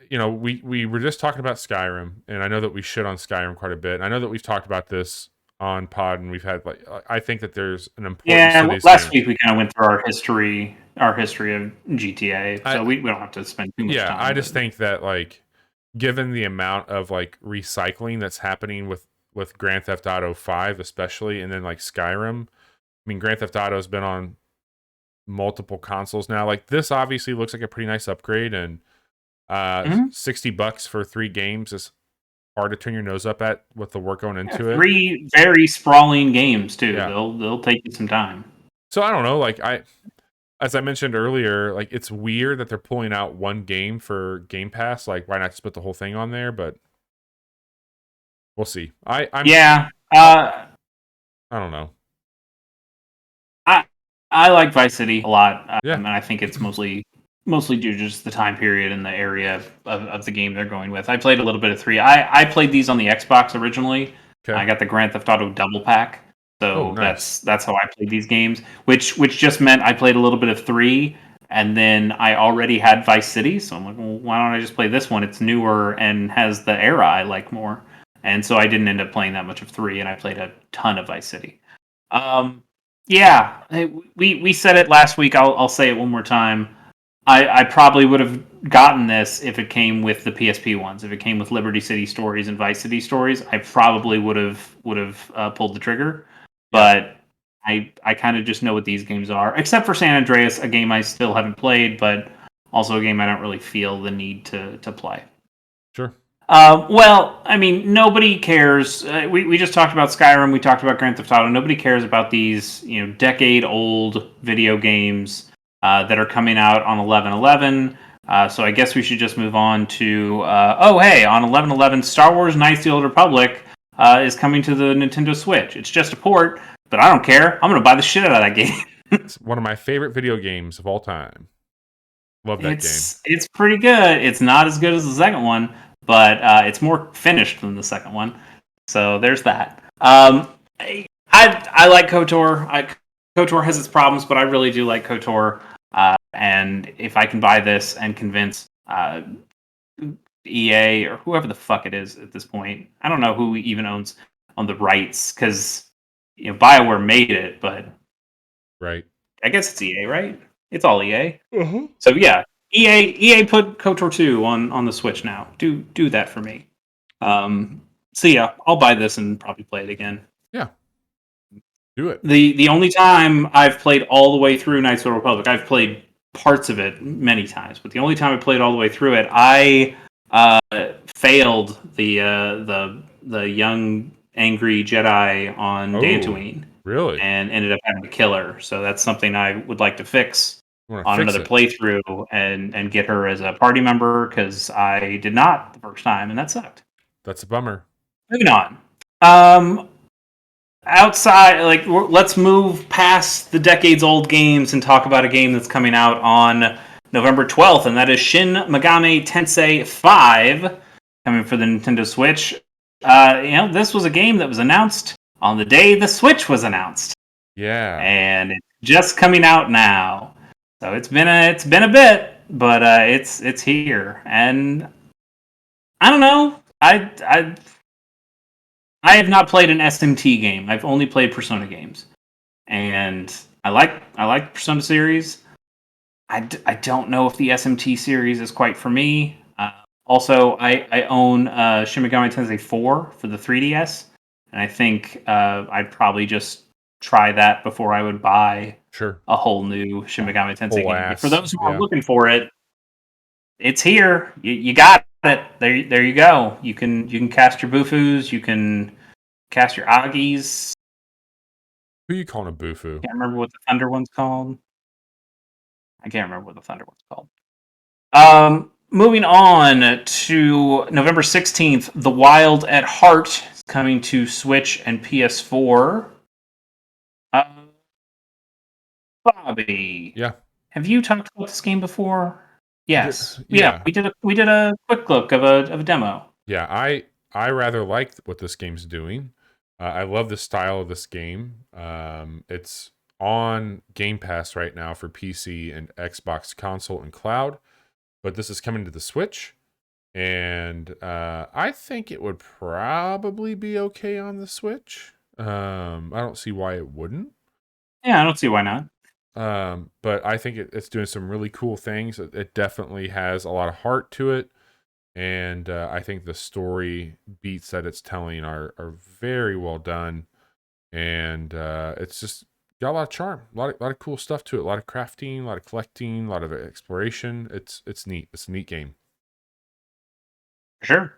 we were just talking about Skyrim, and I know that we shit on Skyrim quite a bit. And I know that we've talked about this on pod, and we've had I think that there's an importance to these last games. Week we kind of went through our history of GTA, so we don't have to spend too much time. Yeah, I just think that given the amount of recycling that's happening with Grand Theft Auto 5 especially, and then Skyrim. I mean, Grand Theft Auto's been on multiple consoles now. This obviously looks like a pretty nice upgrade, and $60 for 3 games is hard to turn your nose up at with the work going into it. 3 very sprawling games too. Yeah. They'll take you some time. So I don't know, as I mentioned earlier, it's weird that they're pulling out one game for Game Pass. Why not just put the whole thing on there? But we'll see. I don't know. I like Vice City a lot. And I think it's mostly due to just the time period and the area of the game they're going with. I played a little bit of 3. I played these on the Xbox originally. Okay. I got the Grand Theft Auto double pack. So nice. That's how I played these games, which just meant I played a little bit of 3, and then I already had Vice City, so I'm like, well, why don't I just play this one? It's newer and has the era I like more. And so I didn't end up playing that much of 3, and I played a ton of Vice City. We said it last week. I'll say it one more time. I probably would have gotten this if it came with the PSP ones. If it came with Liberty City Stories and Vice City Stories, I probably would have pulled the trigger. But I kind of just know what these games are, except for San Andreas, a game I still haven't played, but also a game I don't really feel the need to play. Sure. Well, I mean, nobody cares. We just talked about Skyrim. We talked about Grand Theft Auto. Nobody cares about these, decade-old video games that are coming out on 11/11. So I guess we should just move on to on 11/11, Star Wars: Knights of the Old Republic is coming to the Nintendo Switch. It's just a port, but I don't care. I'm going to buy the shit out of that game. It's one of my favorite video games of all time. Love that game. It's pretty good. It's not as good as the second one, but it's more finished than the second one. So there's that. I like KOTOR. KOTOR has its problems, but I really do like KOTOR. And if I can buy this and convince EA or whoever the fuck it is at this point, I don't know who even owns on the rights, because BioWare made it, but right. I guess it's EA, right? It's all EA. Uh-huh. So yeah, EA put KOTOR 2 on the Switch now. Do that for me. So yeah, I'll buy this and probably play it again. Yeah. Do it. The only time I've played all the way through Knights of the Republic, I've played parts of it many times, but the only time I played all the way through it, I failed the young angry Jedi on Dantooine. Really? And ended up having to kill her. So that's something I would like to fix on another playthrough and get her as a party member, because I did not the first time, and that sucked. That's a bummer. Moving on. Outside, let's move past the decades-old games and talk about a game that's coming out on November 12th, and that is Shin Megami Tensei 5, coming for the Nintendo Switch. This was a game that was announced on the day the Switch was announced. Yeah. And it's just coming out now. So it's been a bit, but it's here. And I don't know. I have not played an SMT game. I've only played Persona games. And I like the Persona series. I don't know if the SMT series is quite for me. Also, I own Shin Megami Tensei 4 for the 3DS. And I think I'd probably just try that before I would buy a whole new Shin Megami Tensei game. For those who are looking for it, it's here. You got it. There you go. You can cast your Bufus. You can cast your Agis. Who are you calling a Bufu? Can't remember what the Thunder one's called. I can't remember what the Thunder one's called. Moving on to November 16th, The Wild at Heart is coming to Switch and PS4. Bobby. Yeah. Have you talked about this game before? Yes. Yeah. We did a quick look of a demo. Yeah, I rather like what this game's doing. I love the style of this game. It's on Game Pass right now for PC and Xbox console and cloud. But this is coming to the Switch, and I think it would probably be okay on the Switch. I don't see why it wouldn't. Yeah, I don't see why not. But I think it's doing some really cool things. It definitely has a lot of heart to it, and I think the story beats that it's telling are very well done, and it's just got a lot of charm, a lot of cool stuff to it, a lot of crafting, a lot of collecting, a lot of exploration. It's neat. It's a neat game. Sure.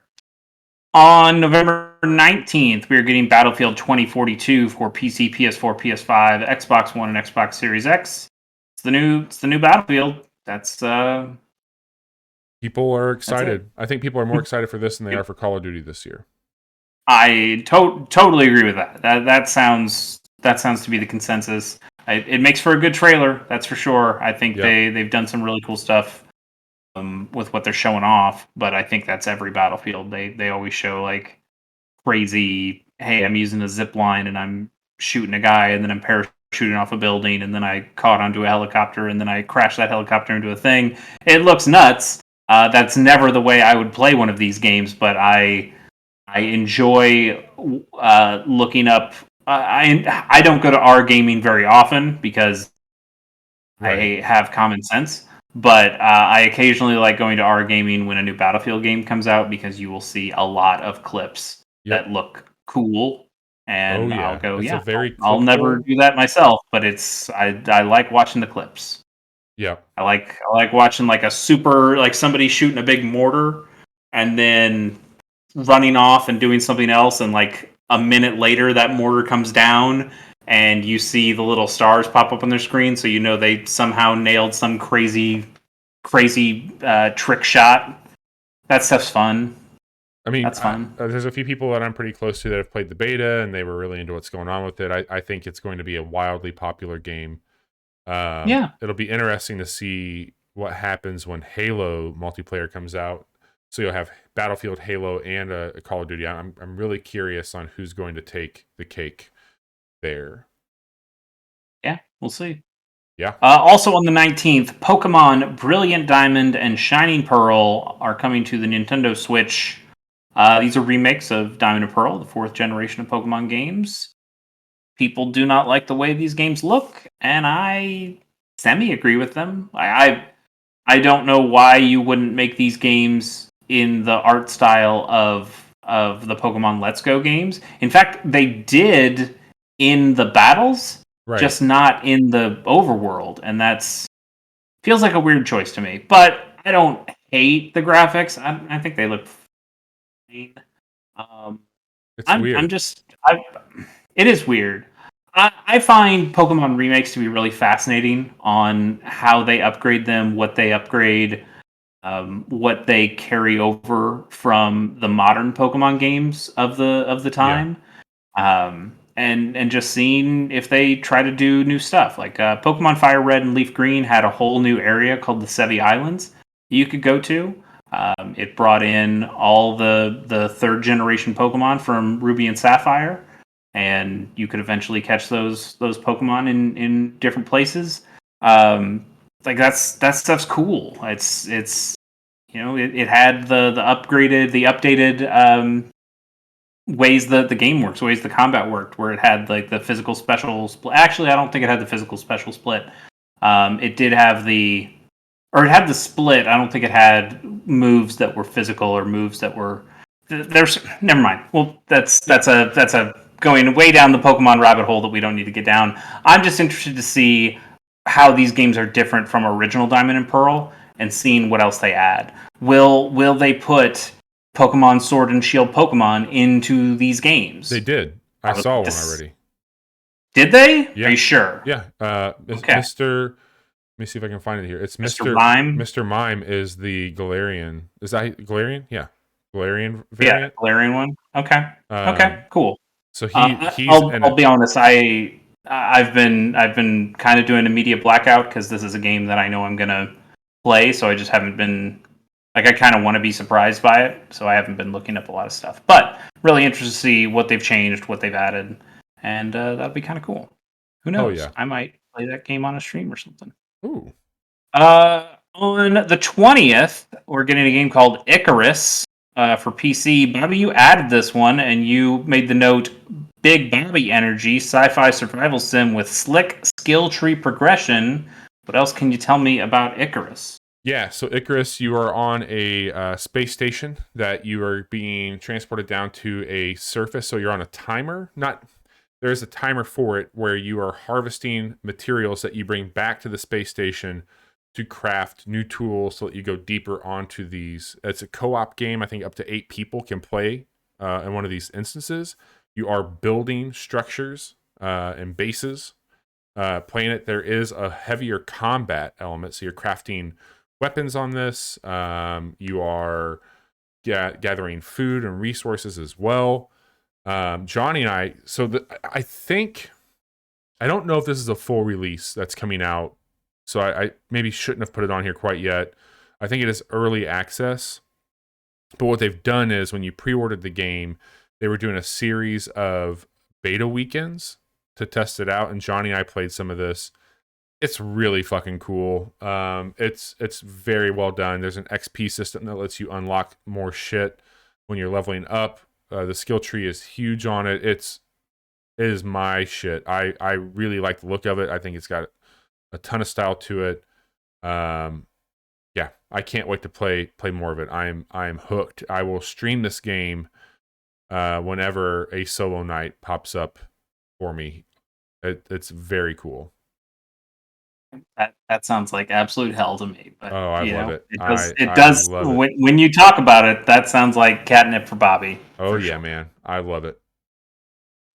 On November 19th, we are getting Battlefield 2042 for PC, PS4, PS5, Xbox One, and Xbox Series X. It's the new Battlefield. That's people are excited. I think people are more excited for this than they are for Call of Duty this year. I totally agree with that. That sounds to be the consensus. It makes for a good trailer, that's for sure. I think they've done some really cool stuff with what they're showing off, but I think that's every Battlefield. They always show like crazy, hey, I'm using a zip line and I'm shooting a guy and then I'm parachuting off a building and then I caught onto a helicopter and then I crashed that helicopter into a thing. It looks nuts. That's never the way I would play one of these games, but I enjoy looking up. I don't go to R Gaming very often because I have common sense, but I occasionally like going to R Gaming when a new Battlefield game comes out because you will see a lot of clips that look cool, and I'll go, I'll never do that myself, but I like watching the clips. Yeah, I like watching like a super, like somebody shooting a big mortar and then running off and doing something else, and like a minute later that mortar comes down and you see the little stars pop up on their screen, so you know they somehow nailed some crazy trick shot. That stuff's fun. I mean, that's fun. There's a few people that I'm pretty close to that have played the beta and they were really into what's going on with it. I think it's going to be a wildly popular game. It'll be interesting to see what happens when Halo multiplayer comes out. So you'll have Battlefield, Halo, and a Call of Duty. I'm really curious on who's going to take the cake there. Yeah, we'll see. Yeah. Also on the 19th, Pokemon Brilliant Diamond and Shining Pearl are coming to the Nintendo Switch. These are remakes of Diamond and Pearl, the 4th generation of Pokemon games. People do not like the way these games look, and I semi-agree with them. I don't know why you wouldn't make these games in the art style of the Pokemon Let's Go games. In fact, they did in the battles, just not in the overworld, and that's feels like a weird choice to me. But I don't hate the graphics. I think they look fine. It's weird. It is weird. I find Pokemon remakes to be really fascinating on how they upgrade them, what they upgrade, what they carry over from the modern Pokemon games of the time, and just seeing if they try to do new stuff. Like Pokemon Fire Red and Leaf Green had a whole new area called the Sevi Islands you could go to. It brought in all the 3rd generation Pokemon from Ruby and Sapphire, and you could eventually catch those Pokemon in different places. Like that stuff's cool. It's it had the updated ways that the game works, ways the combat worked, where it had like the physical special split. Actually, I don't think it had the physical special split. It did have it had the split. I don't think it had moves that were physical or moves that were. There's never mind. Well, that's a going way down the Pokemon rabbit hole that we don't need to get down. I'm just interested to see how these games are different from original Diamond and Pearl, and seeing what else they add. Will they put Pokemon Sword and Shield Pokemon into these games? They did. I saw one already. Did they? Yeah. Are you sure? Yeah. Okay. Let me see if I can find it here. It's Mr. Mime. Mr. Mime is the Galarian. Is that Galarian? Yeah. Galarian variant? Yeah, Galarian one. Okay. Okay, cool. So I'll be honest, I've been kind of doing a media blackout because this is a game that I know I'm gonna play, so I just haven't been like I kind of want to be surprised by it, so I haven't been looking up a lot of stuff. But really interested to see what they've changed, what they've added, and that'd be kind of cool. Who knows? Oh, yeah. I might play that game on a stream or something. Ooh. On the 20th, we're getting a game called Icarus for PC. Bobby, you added this one, and you made the note, Big Bobby energy, sci-fi survival sim with slick skill tree progression. What else can you tell me about Icarus? Yeah, so Icarus, you are on a space station that you are being transported down to a surface. So you're on a timer. There's a timer for it where you are harvesting materials that you bring back to the space station to craft new tools so that you go deeper onto these. It's a co-op game. I think up to 8 people can play in one of these instances. You are building structures and bases. Playing it, there is a heavier combat element. So you're crafting weapons on this. You are gathering food and resources as well. Johnny and I, I think, I don't know if this is a full release that's coming out, so I maybe shouldn't have put it on here quite yet. I think it is early access. But what they've done is when you pre-ordered the game, they were doing a series of beta weekends to test it out, and Johnny and I played some of this. It's really fucking cool. It's very well done. There's an XP system that lets you unlock more shit when you're leveling up. The skill tree is huge on it. It is my shit. I really like the look of it. I think it's got a ton of style to it. Yeah, I can't wait to play more of it. I am hooked. I will stream this game whenever a solo night pops up for me. It's very cool. That sounds like absolute hell to me. But I love it. It does. When you talk about it, that sounds like catnip for Bobby. Oh yeah, man, I love it.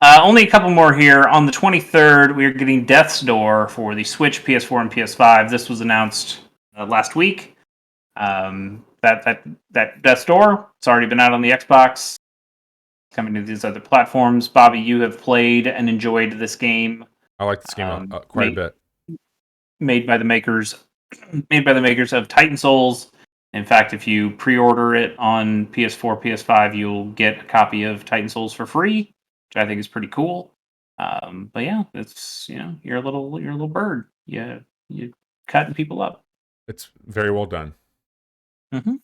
Only a couple more here. On the 23rd, we are getting Death's Door for the Switch, PS4, and PS5. This was announced last week. That Death's Door, it's already been out on the Xbox. Coming to these other platforms. Bobby, you have played and enjoyed this game. I like this game quite a bit. made by the makers of Titan Souls. In fact, if you pre-order it on PS4, PS5, you'll get a copy of Titan Souls for free, which I think is pretty cool. But yeah, it's you're a little bird. You cutting people up. It's very well done. Mm-hmm.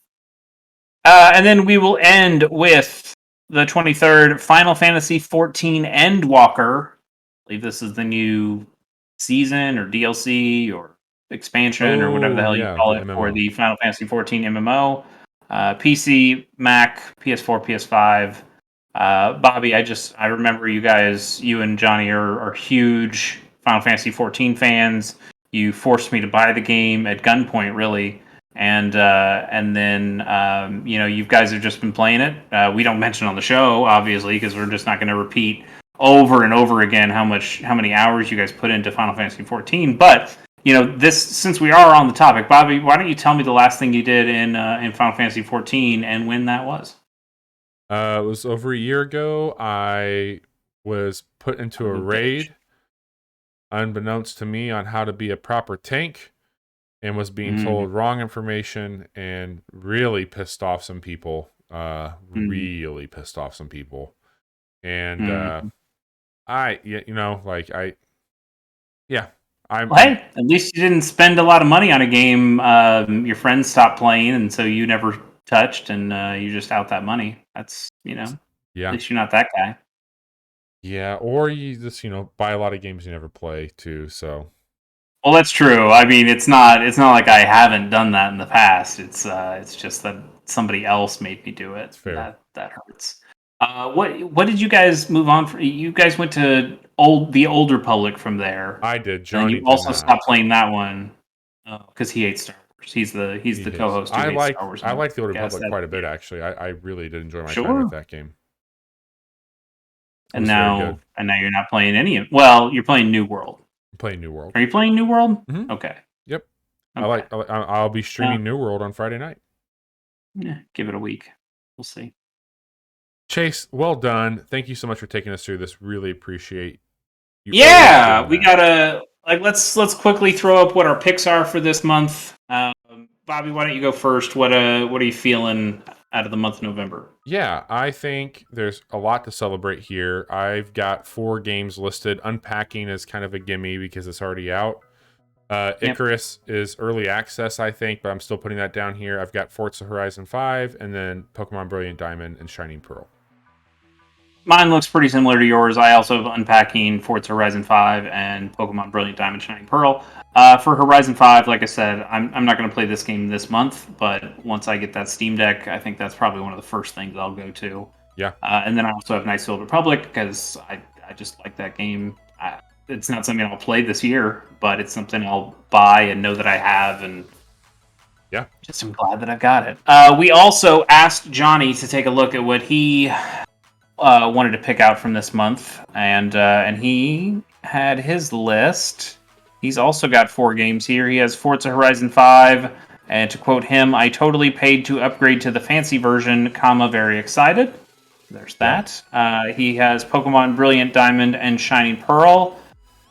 And then we will end with the 23rd Final Fantasy XIV Endwalker. I believe this is the new season or DLC or expansion or whatever the hell you call it for the Final Fantasy XIV MMO. PC, Mac, PS4, PS5. Bobby, I remember you and Johnny are huge Final Fantasy XIV fans. You forced me to buy the game at gunpoint, really. And then you guys have just been playing it. We don't mention on the show, obviously, because we're just not going to repeat over and over again how many hours you guys put into Final Fantasy XIV. But since we are on the topic, Bobby, why don't you tell me the last thing you did in Final Fantasy XIV and when that was? It was over a year ago. I was put into a raid, unbeknownst to me, on how to be a proper tank, and was being told wrong information and really pissed off some people. Really pissed off some people. And hey, at least you didn't spend a lot of money on a game your friends stopped playing, and so you never touched, and you just out that money. That's at least you're not that guy. Yeah, or you just buy a lot of games you never play too. So, well, that's true. I mean, it's not like I haven't done that in the past. It's just that somebody else made me do it. Fair. That hurts. What did you guys move on for? You guys went to the Old Republic from there. I did. Johnny and you also stopped playing that one because he hates Star Wars. He's the co-host. I like the Old Republic quite a bit, actually. I really did enjoy my time with that game. And now you're not playing any of. Well, you're playing New World. I'm playing New World. Are you playing New World? Mm-hmm. Okay. Yep. Okay. I'll be streaming New World on Friday night. Yeah, give it a week. We'll see. Chase, well done. Thank you so much for taking us through this. Really appreciate you. Yeah, we gotta let's quickly throw up what our picks are for this month. Bobby, why don't you go first? What are you feeling out of the month of November? Yeah, I think there's a lot to celebrate here. I've got 4 games listed. Unpacking is kind of a gimme because it's already out. Icarus is early access, I think, but I'm still putting that down here. I've got Forza Horizon 5 and then Pokemon Brilliant Diamond and Shining Pearl. Mine looks pretty similar to yours. I also have Unpacking, Forza Horizon 5, and Pokemon Brilliant Diamond, Shining Pearl. For Horizon 5, like I said, I'm not going to play this game this month, but once I get that Steam Deck, I think that's probably one of the first things I'll go to. Yeah. And then I also have Nice Old Republic, because I just like that game. It's not something I'll play this year, but it's something I'll buy and know that I have, and yeah, just I'm glad that I've got it. We also asked Johnny to take a look at what he wanted to pick out from this month, and he had his list. He's also got 4 games here. He has Forza Horizon 5, and to quote him, "I totally paid to upgrade to the fancy version, very excited." There's that. He has Pokemon Brilliant Diamond and Shining Pearl.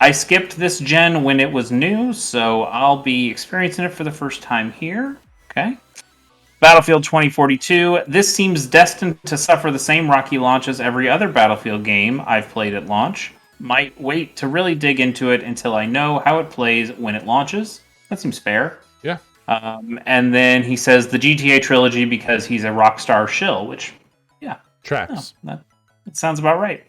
I skipped this gen when it was new, so I'll be experiencing it for the first time here. Okay. Battlefield 2042. This seems destined to suffer the same rocky launch as every other Battlefield game I've played at launch. Might wait to really dig into it until I know how it plays when it launches. That seems fair. Yeah. And then he says the GTA trilogy because he's a Rockstar shill, which, yeah. Tracks. That sounds about right.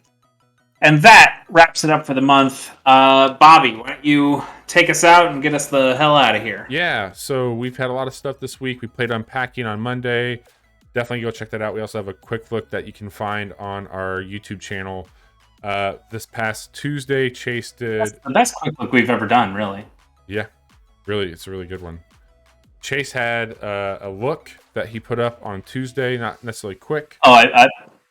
And that wraps it up for the month. Bobby, why don't you take us out and get us the hell out of here? Yeah, so we've had a lot of stuff this week. We played Unpacking on Monday. Definitely go check that out. We also have a quick look that you can find on our YouTube channel. This past Tuesday, Chase did... That's the best quick look we've ever done, really. Yeah, really, it's a really good one. Chase had a look that he put up on Tuesday, not necessarily quick. Oh,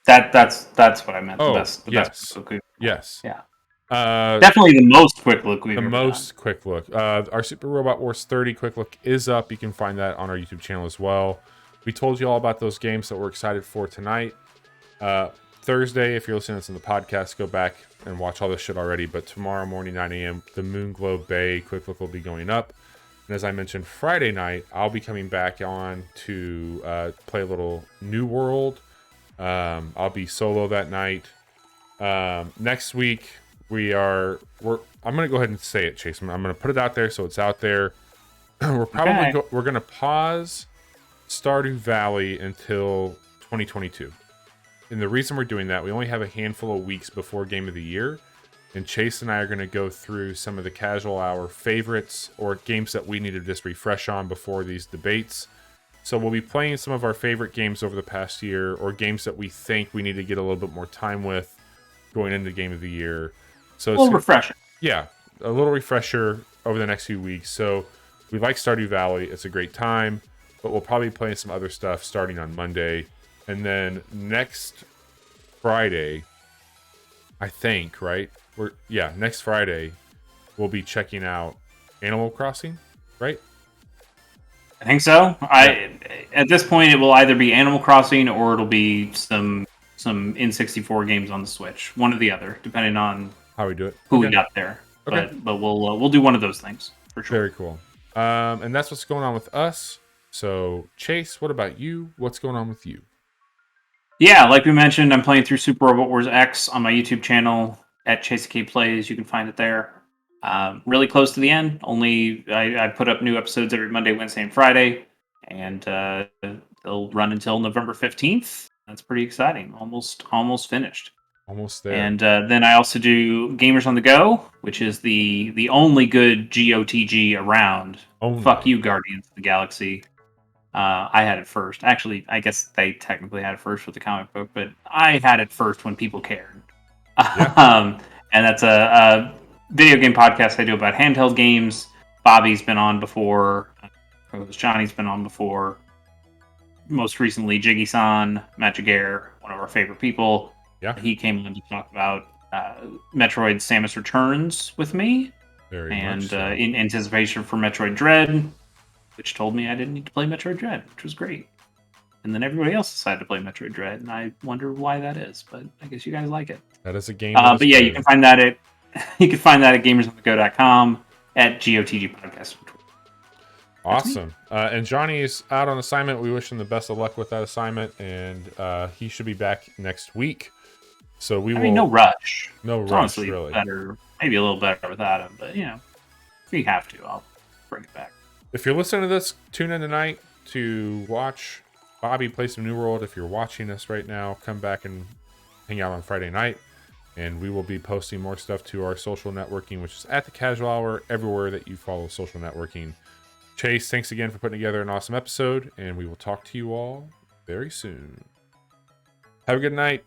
that's what I meant. Oh, the best quick look. Yes. Yeah. Definitely the most quick look we've ever done. Quick look. Our Super Robot Wars 30 quick look is up. You can find that on our YouTube channel as well. We told you all about those games that we're excited for tonight. Thursday, if you're listening to this in the podcast, go back and watch all this shit already. But tomorrow morning, 9 a.m., the Moonglow Bay quick look will be going up. And as I mentioned, Friday night, I'll be coming back on to play a little New World. I'll be solo that night. Next week, I'm going to go ahead and say it, Chase. I'm going to put it out there so it's out there. We're probably we're going to pause Stardew Valley until 2022. And the reason we're doing that, we only have a handful of weeks before Game of the Year. And Chase and I are going to go through some of the casual hour favorites or games that we need to just refresh on before these debates. So we'll be playing some of our favorite games over the past year, or games that we think we need to get a little bit more time with going into Game of the Year. So a little refresher. Yeah, a little refresher over the next few weeks. So we like Stardew Valley. It's a great time, but we'll probably be playing some other stuff starting on Monday. And then next Friday, I think, right? Next Friday, we'll be checking out Animal Crossing, right? I think so. At this point, it will either be Animal Crossing or it'll be some N64 games on the Switch, one or the other, depending on how we do it, we got there. Okay. But we'll do one of those things for sure. Very cool. And that's what's going on with us. So Chase, what about you? What's going on with you? Yeah, like we mentioned, I'm playing through Super Robot Wars X on my YouTube channel at Chase K Plays. You can find it there. Really close to the end. I put up new episodes every Monday, Wednesday, and Friday, and they'll run until November 15th. That's pretty exciting. Almost finished. Almost there. And then I also do Gamers on the Go, which is the only good GOTG around. Fuck you, Guardians of the Galaxy. I had it first. Actually, I guess they technically had it first with the comic book, but I had it first when people cared. Yeah. And that's a video game podcast I do about handheld games. Bobby's been on before. Johnny's been on before. Most recently, Jiggy-san, Matt Jaguar, one of our favorite people. Yeah. He came on to talk about Metroid Samus Returns with me. Very much so. In anticipation for Metroid Dread, which told me I didn't need to play Metroid Dread, which was great. And then everybody else decided to play Metroid Dread, and I wonder why that is, but I guess you guys like it. That is a game. But yeah, you can find that at gamersonthego.com, at GOTG Podcast. Awesome. And Johnny's out on assignment. We wish him the best of luck with that assignment, and he should be back next week. So I mean, no rush. No it's rush, honestly really. Better, maybe a little better without him, but if we have to, I'll bring it back. If you're listening to this, tune in tonight to watch Bobby play some New World. If you're watching us right now, come back and hang out on Friday night. And we will be posting more stuff to our social networking, which is at the Casual Hour, everywhere that you follow social networking. Chase, thanks again for putting together an awesome episode, and we will talk to you all very soon. Have a good night.